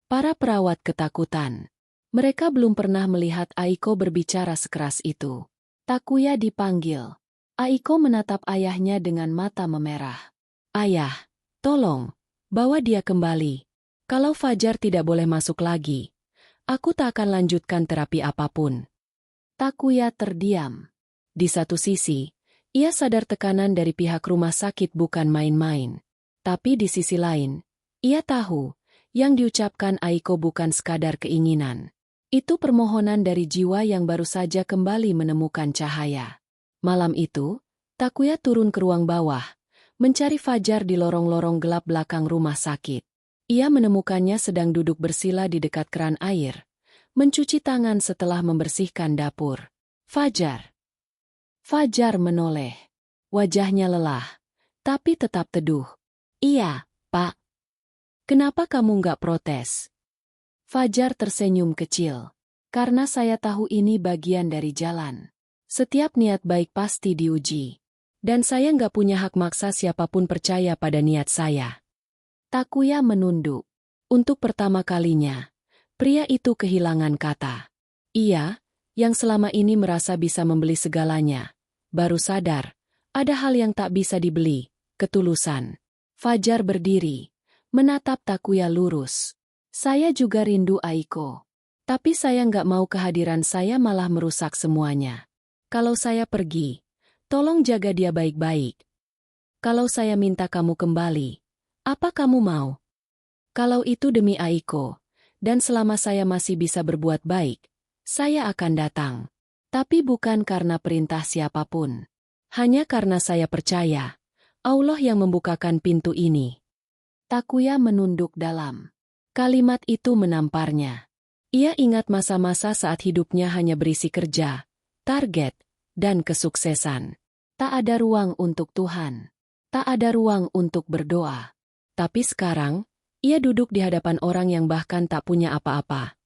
Para perawat ketakutan. Mereka belum pernah melihat Aiko berbicara sekeras itu. Takuya dipanggil. Aiko menatap ayahnya dengan mata memerah. "Ayah, Tolong, bawa dia kembali. Kalau Fajar tidak boleh masuk lagi, aku tak akan lanjutkan terapi apapun. Takuya terdiam. Di satu sisi, ia sadar tekanan dari pihak rumah sakit bukan main-main. Tapi di sisi lain, ia tahu, yang diucapkan Aiko bukan sekadar keinginan. Itu permohonan dari jiwa yang baru saja kembali menemukan cahaya. Malam itu, Takuya turun ke ruang bawah, mencari Fajar di lorong-lorong gelap belakang rumah sakit. Ia menemukannya sedang duduk bersila di dekat keran air, mencuci tangan setelah membersihkan dapur. Fajar. Fajar menoleh. Wajahnya lelah, tapi tetap teduh. Iya, Pak. Kenapa kamu nggak protes? Fajar tersenyum kecil. Karena saya tahu ini bagian dari jalan. Setiap niat baik pasti diuji. Dan saya nggak punya hak maksa siapapun percaya pada niat saya. Takuya menunduk. Untuk pertama kalinya, pria itu kehilangan kata. Ia, yang selama ini merasa bisa membeli segalanya, baru sadar, ada hal yang tak bisa dibeli, ketulusan. Fajar berdiri, menatap Takuya lurus. Saya juga rindu Aiko. Tapi saya nggak mau kehadiran saya malah merusak semuanya. Kalau saya pergi, tolong jaga dia baik-baik. Kalau saya minta kamu kembali, apa kamu mau? Kalau itu demi Aiko, dan selama saya masih bisa berbuat baik, saya akan datang. Tapi bukan karena perintah siapapun. Hanya karena saya percaya, Allah yang membukakan pintu ini. Takuya menunduk dalam. Kalimat itu menamparnya. Ia ingat masa-masa saat hidupnya hanya berisi kerja, target, dan kesuksesan. Tak ada ruang untuk Tuhan. Tak ada ruang untuk berdoa. Tapi sekarang, ia duduk di hadapan orang yang bahkan tak punya apa-apa.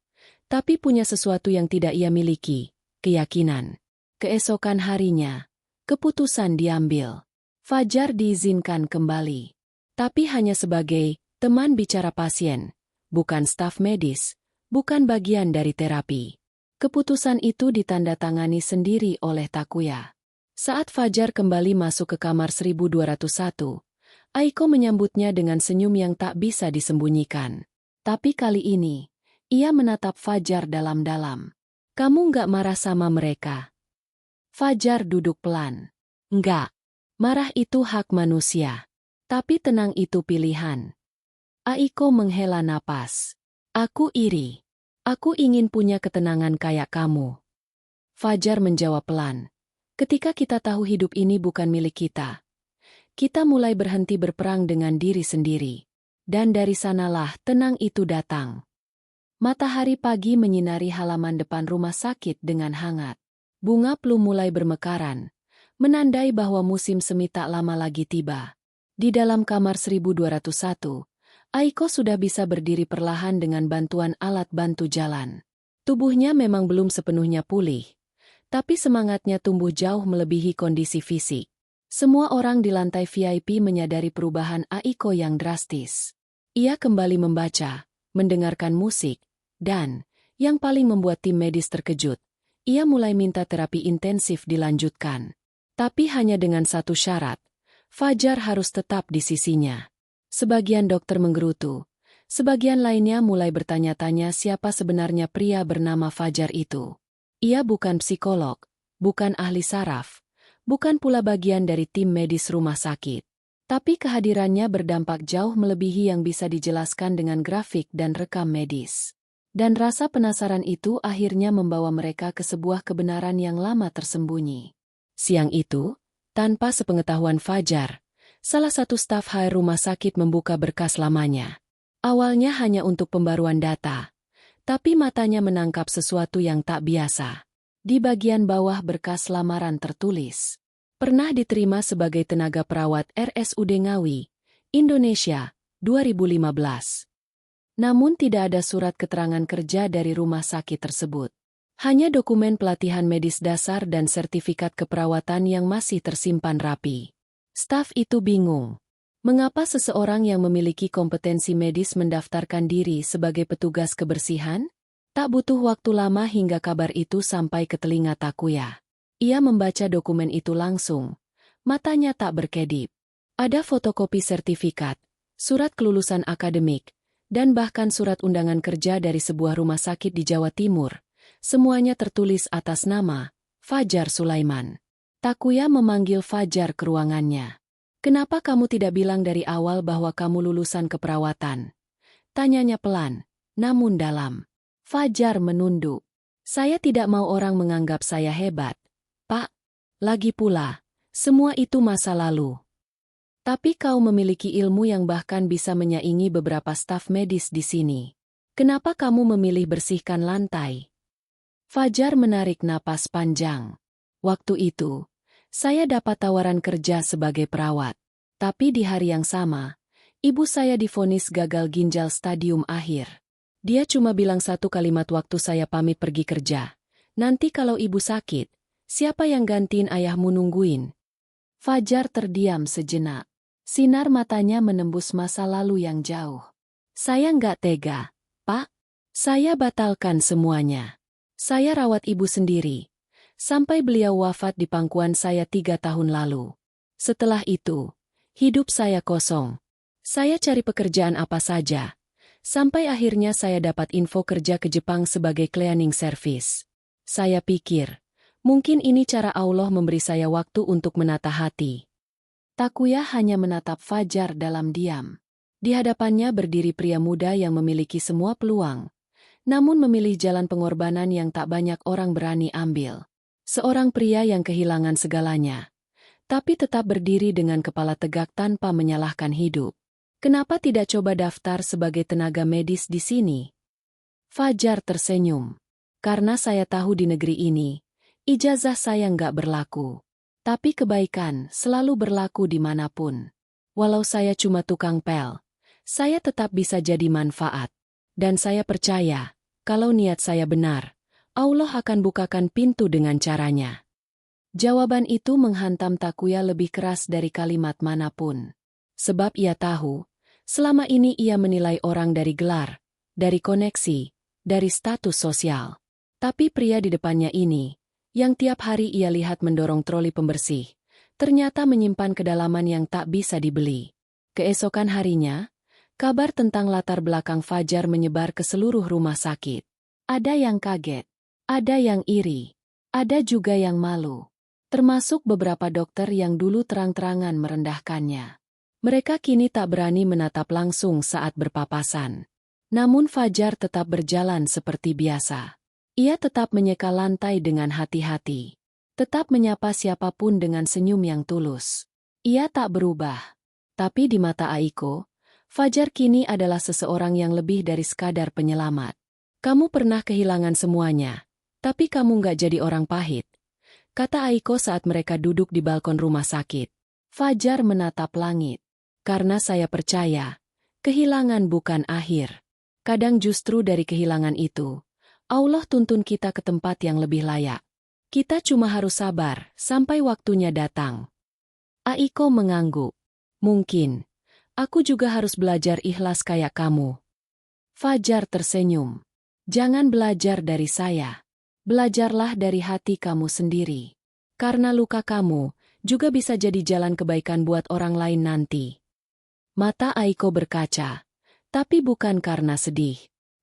Tapi punya sesuatu yang tidak ia miliki, keyakinan. Keesokan harinya, keputusan diambil. Fajar diizinkan kembali. Tapi hanya sebagai teman bicara pasien, bukan staf medis, bukan bagian dari terapi. Keputusan itu ditandatangani sendiri oleh Takuya. Saat Fajar kembali masuk ke kamar 1201, Aiko menyambutnya dengan senyum yang tak bisa disembunyikan. Tapi kali ini, ia menatap Fajar dalam-dalam. Kamu nggak marah sama mereka? Fajar duduk pelan. Enggak. Marah itu hak manusia. Tapi tenang itu pilihan. Aiko menghela napas. Aku iri. Aku ingin punya ketenangan kayak kamu. Fajar menjawab pelan. Ketika kita tahu hidup ini bukan milik kita, kita mulai berhenti berperang dengan diri sendiri. Dan dari sanalah tenang itu datang. Matahari pagi menyinari halaman depan rumah sakit dengan hangat. Bunga plum mulai bermekaran, menandai bahwa musim semi tak lama lagi tiba. Di dalam kamar 1201, Aiko sudah bisa berdiri perlahan dengan bantuan alat bantu jalan. Tubuhnya memang belum sepenuhnya pulih, tapi semangatnya tumbuh jauh melebihi kondisi fisik. Semua orang di lantai VIP menyadari perubahan Aiko yang drastis. Ia kembali membaca, mendengarkan musik, dan, yang paling membuat tim medis terkejut, ia mulai minta terapi intensif dilanjutkan. Tapi hanya dengan satu syarat, Fajar harus tetap di sisinya. Sebagian dokter menggerutu, sebagian lainnya mulai bertanya-tanya siapa sebenarnya pria bernama Fajar itu. Ia bukan psikolog, bukan ahli saraf, bukan pula bagian dari tim medis rumah sakit. Tapi kehadirannya berdampak jauh melebihi yang bisa dijelaskan dengan grafik dan rekam medis. Dan rasa penasaran itu akhirnya membawa mereka ke sebuah kebenaran yang lama tersembunyi. Siang itu, tanpa sepengetahuan Fajar, salah satu staf HR rumah sakit membuka berkas lamanya. Awalnya hanya untuk pembaruan data, tapi matanya menangkap sesuatu yang tak biasa. Di bagian bawah berkas lamaran tertulis, pernah diterima sebagai tenaga perawat RSUD Ngawi, Indonesia, 2015. Namun tidak ada surat keterangan kerja dari rumah sakit tersebut. Hanya dokumen pelatihan medis dasar dan sertifikat keperawatan yang masih tersimpan rapi. Staf itu bingung. Mengapa seseorang yang memiliki kompetensi medis mendaftarkan diri sebagai petugas kebersihan? Tak butuh waktu lama hingga kabar itu sampai ke telinga Takuya. Ia membaca dokumen itu langsung. Matanya tak berkedip. Ada fotokopi sertifikat, surat kelulusan akademik, dan bahkan surat undangan kerja dari sebuah rumah sakit di Jawa Timur. Semuanya tertulis atas nama Fajar Sulaiman. Takuya memanggil Fajar ke ruangannya. "Kenapa kamu tidak bilang dari awal bahwa kamu lulusan keperawatan?" tanyanya pelan, namun dalam. Fajar menunduk. "Saya tidak mau orang menganggap saya hebat, Pak. Lagi pula, semua itu masa lalu. Tapi kau memiliki ilmu yang bahkan bisa menyaingi beberapa staf medis di sini. Kenapa kamu memilih bersihkan lantai?" Fajar menarik napas panjang. "Waktu itu, saya dapat tawaran kerja sebagai perawat. Tapi di hari yang sama, ibu saya divonis gagal ginjal stadium akhir. Dia cuma bilang satu kalimat waktu saya pamit pergi kerja. 'Nanti kalau ibu sakit, siapa yang gantiin ayahmu nungguin?'" Fajar terdiam sejenak. Sinar matanya menembus masa lalu yang jauh. "Saya nggak tega, Pak. Saya batalkan semuanya. Saya rawat ibu sendiri. Sampai beliau wafat di pangkuan saya 3 tahun lalu. Setelah itu, hidup saya kosong. Saya cari pekerjaan apa saja. Sampai akhirnya saya dapat info kerja ke Jepang sebagai cleaning service. Saya pikir, mungkin ini cara Allah memberi saya waktu untuk menata hati." Takuya hanya menatap Fajar dalam diam. Di hadapannya berdiri pria muda yang memiliki semua peluang, namun memilih jalan pengorbanan yang tak banyak orang berani ambil. Seorang pria yang kehilangan segalanya, tapi tetap berdiri dengan kepala tegak tanpa menyalahkan hidup. "Kenapa tidak coba daftar sebagai tenaga medis di sini?" Fajar tersenyum. "Karena saya tahu di negeri ini, ijazah saya nggak berlaku. Tapi kebaikan selalu berlaku dimanapun. Walau saya cuma tukang pel, saya tetap bisa jadi manfaat. Dan saya percaya, kalau niat saya benar, Allah akan bukakan pintu dengan caranya." Jawaban itu menghantam Takuya lebih keras dari kalimat manapun. Sebab ia tahu, selama ini ia menilai orang dari gelar, dari koneksi, dari status sosial. Tapi pria di depannya ini, yang tiap hari ia lihat mendorong troli pembersih, ternyata menyimpan kedalaman yang tak bisa dibeli. Keesokan harinya, kabar tentang latar belakang Fajar menyebar ke seluruh rumah sakit. Ada yang kaget, ada yang iri, ada juga yang malu. Termasuk beberapa dokter yang dulu terang-terangan merendahkannya. Mereka kini tak berani menatap langsung saat berpapasan. Namun Fajar tetap berjalan seperti biasa. Ia tetap menyeka lantai dengan hati-hati. Tetap menyapa siapapun dengan senyum yang tulus. Ia tak berubah. Tapi di mata Aiko, Fajar kini adalah seseorang yang lebih dari sekadar penyelamat. "Kamu pernah kehilangan semuanya, tapi kamu nggak jadi orang pahit," kata Aiko saat mereka duduk di balkon rumah sakit. Fajar menatap langit. "Karena saya percaya, kehilangan bukan akhir. Kadang justru dari kehilangan itu, Allah tuntun kita ke tempat yang lebih layak. Kita cuma harus sabar sampai waktunya datang." Aiko mengangguk. "Mungkin, aku juga harus belajar ikhlas kayak kamu." Fajar tersenyum. "Jangan belajar dari saya. Belajarlah dari hati kamu sendiri. Karena luka kamu juga bisa jadi jalan kebaikan buat orang lain nanti." Mata Aiko berkaca, tapi bukan karena sedih,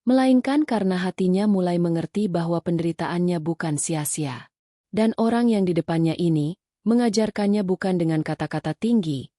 melainkan karena hatinya mulai mengerti bahwa penderitaannya bukan sia-sia. Dan orang yang di depannya ini, mengajarkannya bukan dengan kata-kata tinggi,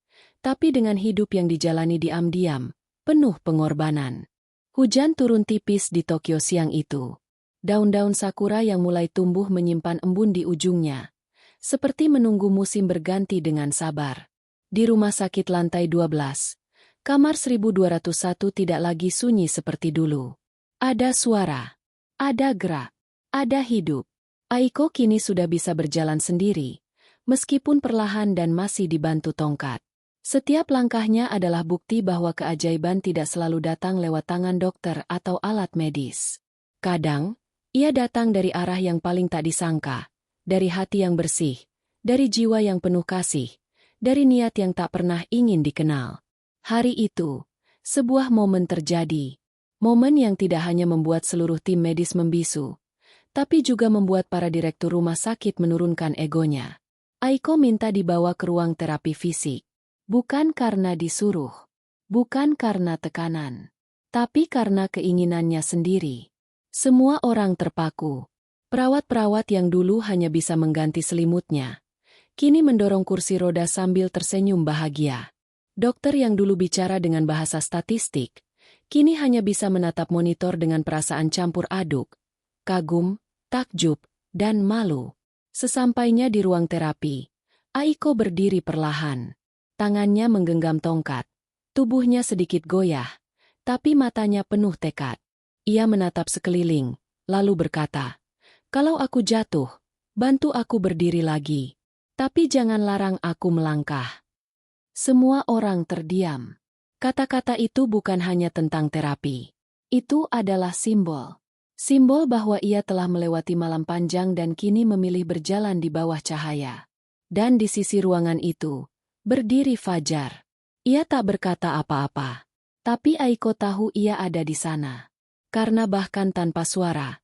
tapi dengan hidup yang dijalani diam-diam, penuh pengorbanan. Hujan turun tipis di Tokyo siang itu. Daun-daun sakura yang mulai tumbuh menyimpan embun di ujungnya, seperti menunggu musim berganti dengan sabar. Di rumah sakit lantai 12, kamar 1201 tidak lagi sunyi seperti dulu. Ada suara, ada gerak, ada hidup. Aiko kini sudah bisa berjalan sendiri, meskipun perlahan dan masih dibantu tongkat. Setiap langkahnya adalah bukti bahwa keajaiban tidak selalu datang lewat tangan dokter atau alat medis. Kadang, ia datang dari arah yang paling tak disangka, dari hati yang bersih, dari jiwa yang penuh kasih, dari niat yang tak pernah ingin dikenal. Hari itu, sebuah momen terjadi. Momen yang tidak hanya membuat seluruh tim medis membisu, tapi juga membuat para direktur rumah sakit menurunkan egonya. Aiko minta dibawa ke ruang terapi fisik. Bukan karena disuruh. Bukan karena tekanan, tapi karena keinginannya sendiri. Semua orang terpaku. Perawat-perawat yang dulu hanya bisa mengganti selimutnya, kini mendorong kursi roda sambil tersenyum bahagia. Dokter yang dulu bicara dengan bahasa statistik, kini hanya bisa menatap monitor dengan perasaan campur aduk, kagum, takjub, dan malu. Sesampainya di ruang terapi, Aiko berdiri perlahan. Tangannya menggenggam tongkat. Tubuhnya sedikit goyah, tapi matanya penuh tekad. Ia menatap sekeliling, lalu berkata, "Kalau aku jatuh, bantu aku berdiri lagi. Tapi jangan larang aku melangkah." Semua orang terdiam. Kata-kata itu bukan hanya tentang terapi. Itu adalah simbol. Simbol bahwa ia telah melewati malam panjang dan kini memilih berjalan di bawah cahaya. Dan di sisi ruangan itu, berdiri Fajar. Ia tak berkata apa-apa. Tapi Aiko tahu ia ada di sana. Karena bahkan tanpa suara,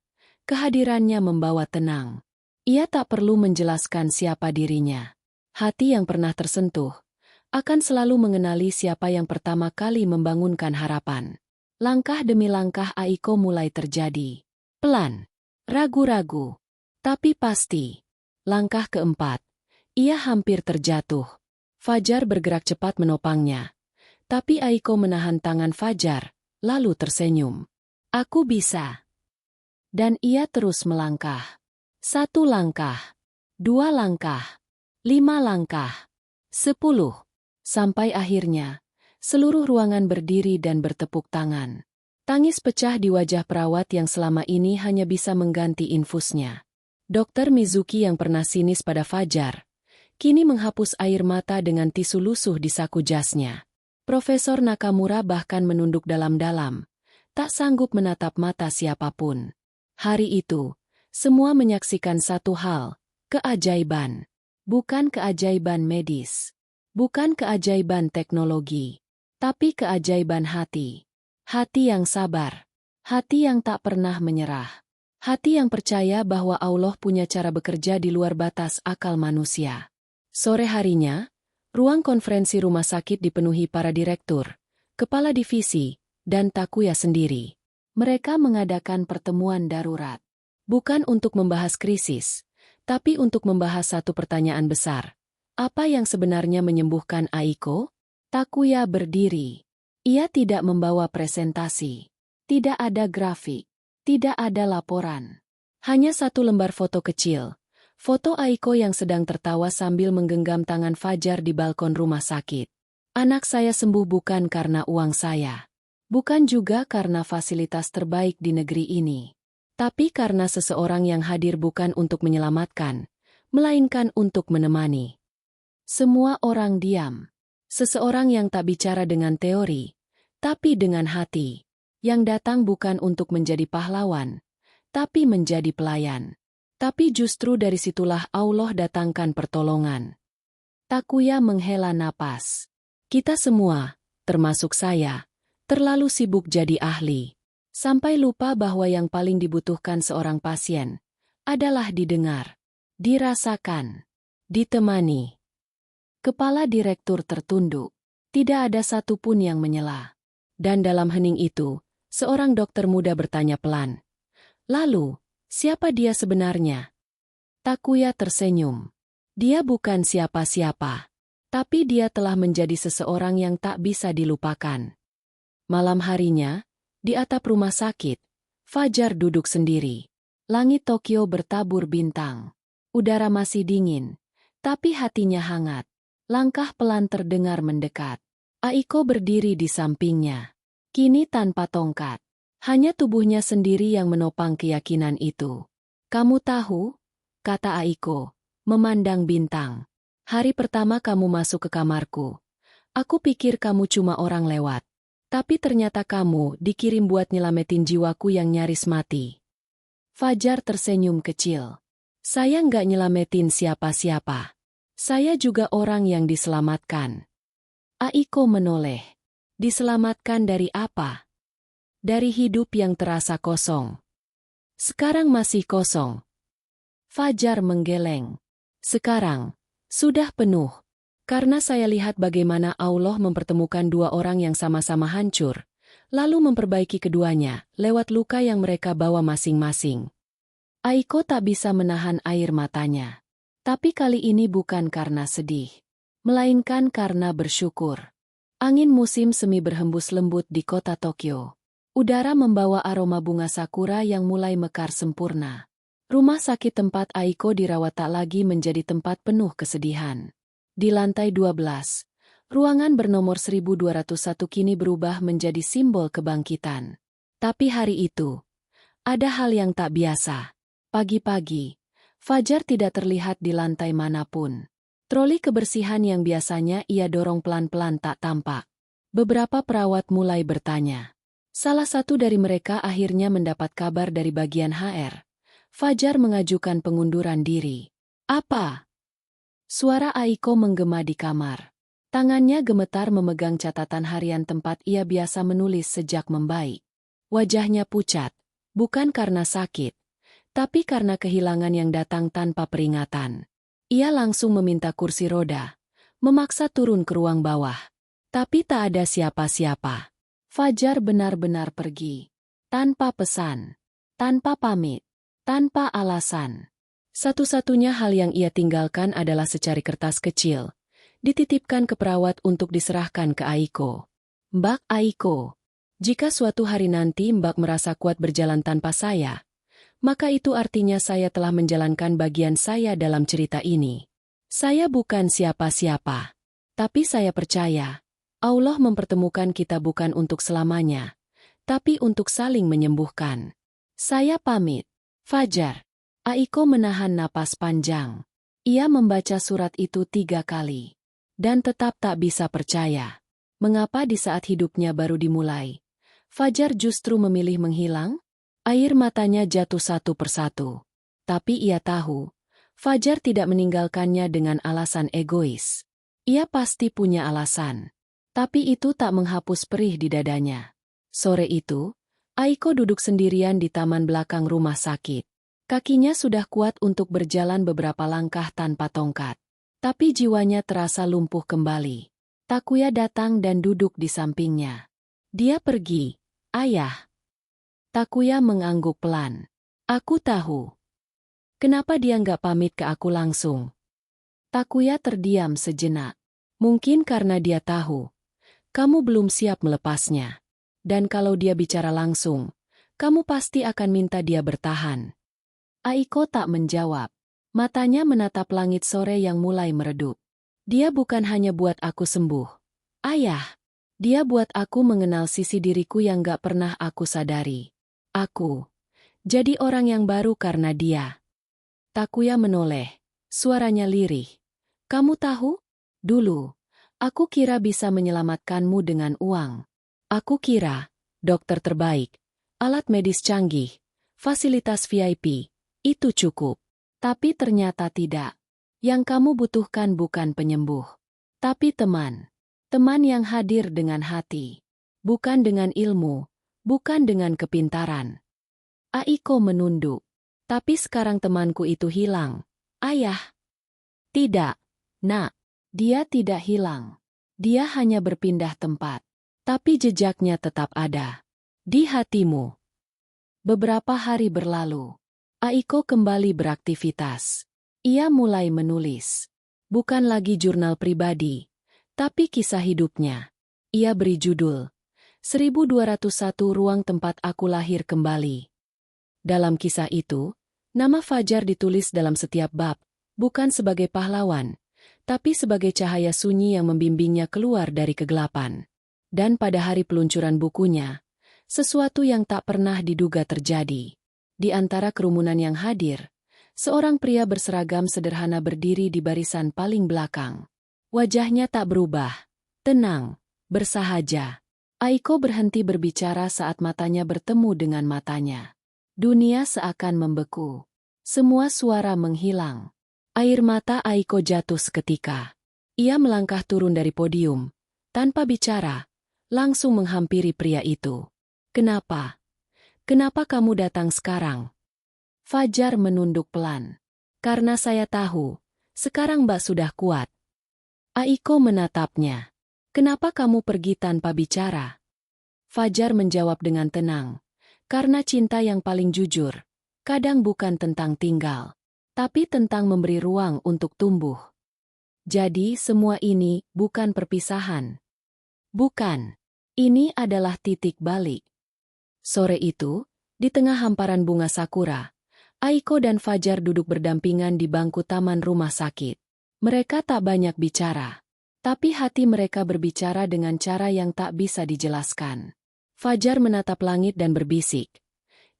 kehadirannya membawa tenang. Ia tak perlu menjelaskan siapa dirinya. Hati yang pernah tersentuh akan selalu mengenali siapa yang pertama kali membangunkan harapan. Langkah demi langkah Aiko mulai terjadi. Pelan, ragu-ragu, tapi pasti. Langkah keempat, ia hampir terjatuh. Fajar bergerak cepat menopangnya. Tapi Aiko menahan tangan Fajar, lalu tersenyum. "Aku bisa." Dan ia terus melangkah. 1 langkah, 2 langkah, 5 langkah, 10. Sampai akhirnya, seluruh ruangan berdiri dan bertepuk tangan. Tangis pecah di wajah perawat yang selama ini hanya bisa mengganti infusnya. Dokter Mizuki yang pernah sinis pada Fajar, kini menghapus air mata dengan tisu lusuh di saku jasnya. Profesor Nakamura bahkan menunduk dalam-dalam, tak sanggup menatap mata siapapun. Hari itu, semua menyaksikan satu hal, keajaiban. Bukan keajaiban medis, bukan keajaiban teknologi, tapi keajaiban hati. Hati yang sabar, hati yang tak pernah menyerah, hati yang percaya bahwa Allah punya cara bekerja di luar batas akal manusia. Sore harinya, ruang konferensi rumah sakit dipenuhi para direktur, kepala divisi, dan Takuya sendiri. Mereka mengadakan pertemuan darurat. Bukan untuk membahas krisis, tapi untuk membahas satu pertanyaan besar. Apa yang sebenarnya menyembuhkan Aiko? Takuya berdiri. Ia tidak membawa presentasi. Tidak ada grafik. Tidak ada laporan. Hanya satu lembar foto kecil. Foto Aiko yang sedang tertawa sambil menggenggam tangan Fajar di balkon rumah sakit. "Anak saya sembuh bukan karena uang saya. Bukan juga karena fasilitas terbaik di negeri ini. Tapi karena seseorang yang hadir bukan untuk menyelamatkan, melainkan untuk menemani." Semua orang diam. Seseorang yang tak bicara dengan teori, tapi dengan hati. Yang datang bukan untuk menjadi pahlawan, tapi menjadi pelayan. Tapi justru dari situlah Allah datangkan pertolongan. Takuya menghela napas. Kita semua, termasuk saya, terlalu sibuk jadi ahli. Sampai lupa bahwa yang paling dibutuhkan seorang pasien adalah didengar, dirasakan, ditemani. Kepala direktur tertunduk. Tidak ada satupun yang menyela. Dan dalam hening itu, seorang dokter muda bertanya pelan. "Lalu, siapa dia sebenarnya?" Takuya tersenyum. Dia bukan siapa-siapa. Tapi dia telah menjadi seseorang yang tak bisa dilupakan. Malam harinya, di atap rumah sakit, Fajar duduk sendiri. Langit Tokyo bertabur bintang. Udara masih dingin, tapi hatinya hangat. Langkah pelan terdengar mendekat. Aiko berdiri di sampingnya. Kini tanpa tongkat. Hanya tubuhnya sendiri yang menopang keyakinan itu. "Kamu tahu?" kata Aiko, memandang bintang. "Hari pertama kamu masuk ke kamarku, aku pikir kamu cuma orang lewat. Tapi ternyata kamu dikirim buat nyelamatin jiwaku yang nyaris mati." Fajar tersenyum kecil. "Saya nggak nyelamatin siapa-siapa. Saya juga orang yang diselamatkan." Aiko menoleh. "Diselamatkan dari apa?" "Dari hidup yang terasa kosong. Sekarang masih kosong." Fajar menggeleng. "Sekarang, sudah penuh." Karena saya lihat bagaimana Allah mempertemukan dua orang yang sama-sama hancur, lalu memperbaiki keduanya lewat luka yang mereka bawa masing-masing. Aiko tak bisa menahan air matanya. Tapi kali ini bukan karena sedih, melainkan karena bersyukur. Angin musim semi berhembus lembut di kota Tokyo. Udara membawa aroma bunga sakura yang mulai mekar sempurna. Rumah sakit tempat Aiko dirawat tak lagi menjadi tempat penuh kesedihan. Di lantai 12, ruangan bernomor 1201 kini berubah menjadi simbol kebangkitan. Tapi hari itu, ada hal yang tak biasa. Pagi-pagi, Fajar tidak terlihat di lantai manapun. Troli kebersihan yang biasanya ia dorong pelan-pelan tak tampak. Beberapa perawat mulai bertanya. Salah satu dari mereka akhirnya mendapat kabar dari bagian HR. Fajar mengajukan pengunduran diri. Apa? Suara Aiko menggema di kamar. Tangannya gemetar memegang catatan harian tempat ia biasa menulis sejak membaik. Wajahnya pucat, bukan karena sakit, tapi karena kehilangan yang datang tanpa peringatan. Ia langsung meminta kursi roda, memaksa turun ke ruang bawah. Tapi tak ada siapa-siapa. Fajar benar-benar pergi. Tanpa pesan, tanpa pamit, tanpa alasan. Satu-satunya hal yang ia tinggalkan adalah secari kertas kecil. Dititipkan ke perawat untuk diserahkan ke Aiko. Mbak Aiko, jika suatu hari nanti Mbak merasa kuat berjalan tanpa saya, maka itu artinya saya telah menjalankan bagian saya dalam cerita ini. Saya bukan siapa-siapa. Tapi saya percaya, Allah mempertemukan kita bukan untuk selamanya, tapi untuk saling menyembuhkan. Saya pamit. Fajar. Aiko menahan napas panjang. Ia membaca surat itu 3 kali. Dan tetap tak bisa percaya. Mengapa di saat hidupnya baru dimulai, Fajar justru memilih menghilang? Air matanya jatuh satu persatu. Tapi ia tahu, Fajar tidak meninggalkannya dengan alasan egois. Ia pasti punya alasan. Tapi itu tak menghapus perih di dadanya. Sore itu, Aiko duduk sendirian di taman belakang rumah sakit. Kakinya sudah kuat untuk berjalan beberapa langkah tanpa tongkat. Tapi jiwanya terasa lumpuh kembali. Takuya datang dan duduk di sampingnya. Dia pergi. Ayah. Takuya mengangguk pelan. Aku tahu. Kenapa dia nggak pamit ke aku langsung? Takuya terdiam sejenak. Mungkin karena dia tahu. Kamu belum siap melepasnya. Dan kalau dia bicara langsung, kamu pasti akan minta dia bertahan. Aiko tak menjawab. Matanya menatap langit sore yang mulai meredup. Dia bukan hanya buat aku sembuh. Ayah. Dia buat aku mengenal sisi diriku yang gak pernah aku sadari. Aku jadi orang yang baru karena dia. Takuya menoleh. Suaranya lirih. Kamu tahu? Dulu, aku kira bisa menyelamatkanmu dengan uang. Aku kira, dokter terbaik, alat medis canggih, fasilitas VIP, itu cukup. Tapi ternyata tidak. Yang kamu butuhkan bukan penyembuh, tapi teman. Teman yang hadir dengan hati. Bukan dengan ilmu, bukan dengan kepintaran. Aiko menunduk. Tapi sekarang temanku itu hilang. Ayah. Tidak, nak. Dia tidak hilang. Dia hanya berpindah tempat. Tapi jejaknya tetap ada. Di hatimu. Beberapa hari berlalu. Aiko kembali beraktivitas. Ia mulai menulis. Bukan lagi jurnal pribadi, tapi kisah hidupnya. Ia beri judul 1201 Ruang Tempat Aku Lahir Kembali. Dalam kisah itu, nama Fajar ditulis dalam setiap bab, bukan sebagai pahlawan, tapi sebagai cahaya sunyi yang membimbingnya keluar dari kegelapan. Dan pada hari peluncuran bukunya, sesuatu yang tak pernah diduga terjadi. Di antara kerumunan yang hadir, seorang pria berseragam sederhana berdiri di barisan paling belakang. Wajahnya tak berubah, tenang, bersahaja. Aiko berhenti berbicara saat matanya bertemu dengan matanya. Dunia seakan membeku. Semua suara menghilang. Air mata Aiko jatuh seketika. Ia melangkah turun dari podium. Tanpa bicara, langsung menghampiri pria itu. Kenapa? Kenapa kamu datang sekarang? Fajar menunduk pelan. Karena saya tahu, sekarang Mbak sudah kuat. Aiko menatapnya. Kenapa kamu pergi tanpa bicara? Fajar menjawab dengan tenang. Karena cinta yang paling jujur, kadang bukan tentang tinggal, tapi tentang memberi ruang untuk tumbuh. Jadi semua ini bukan perpisahan. Bukan. Ini adalah titik balik. Sore itu, di tengah hamparan bunga sakura, Aiko dan Fajar duduk berdampingan di bangku taman rumah sakit. Mereka tak banyak bicara, tapi hati mereka berbicara dengan cara yang tak bisa dijelaskan. Fajar menatap langit dan berbisik,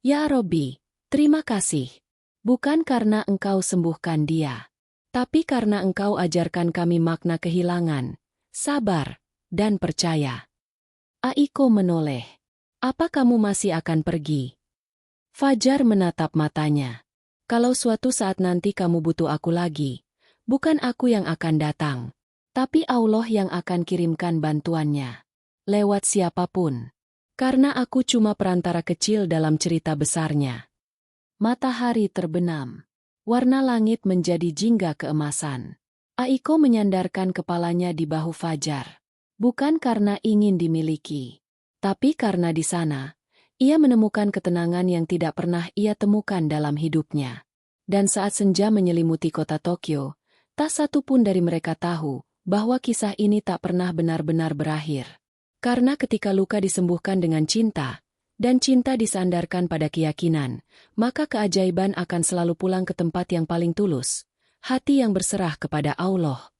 "Ya Robbi, terima kasih. Bukan karena engkau sembuhkan dia, tapi karena engkau ajarkan kami makna kehilangan, sabar, dan percaya." Aiko menoleh. "Apa kamu masih akan pergi?" Fajar menatap matanya. "Kalau suatu saat nanti kamu butuh aku lagi, bukan aku yang akan datang, tapi Allah yang akan kirimkan bantuannya. Lewat siapapun. Karena aku cuma perantara kecil dalam cerita besarnya." Matahari terbenam. Warna langit menjadi jingga keemasan. Aiko menyandarkan kepalanya di bahu Fajar. Bukan karena ingin dimiliki, tapi karena di sana, ia menemukan ketenangan yang tidak pernah ia temukan dalam hidupnya. Dan saat senja menyelimuti kota Tokyo, tak satu pun dari mereka tahu bahwa kisah ini tak pernah benar-benar berakhir. Karena ketika luka disembuhkan dengan cinta, dan cinta disandarkan pada keyakinan, maka keajaiban akan selalu pulang ke tempat yang paling tulus, hati yang berserah kepada Allah.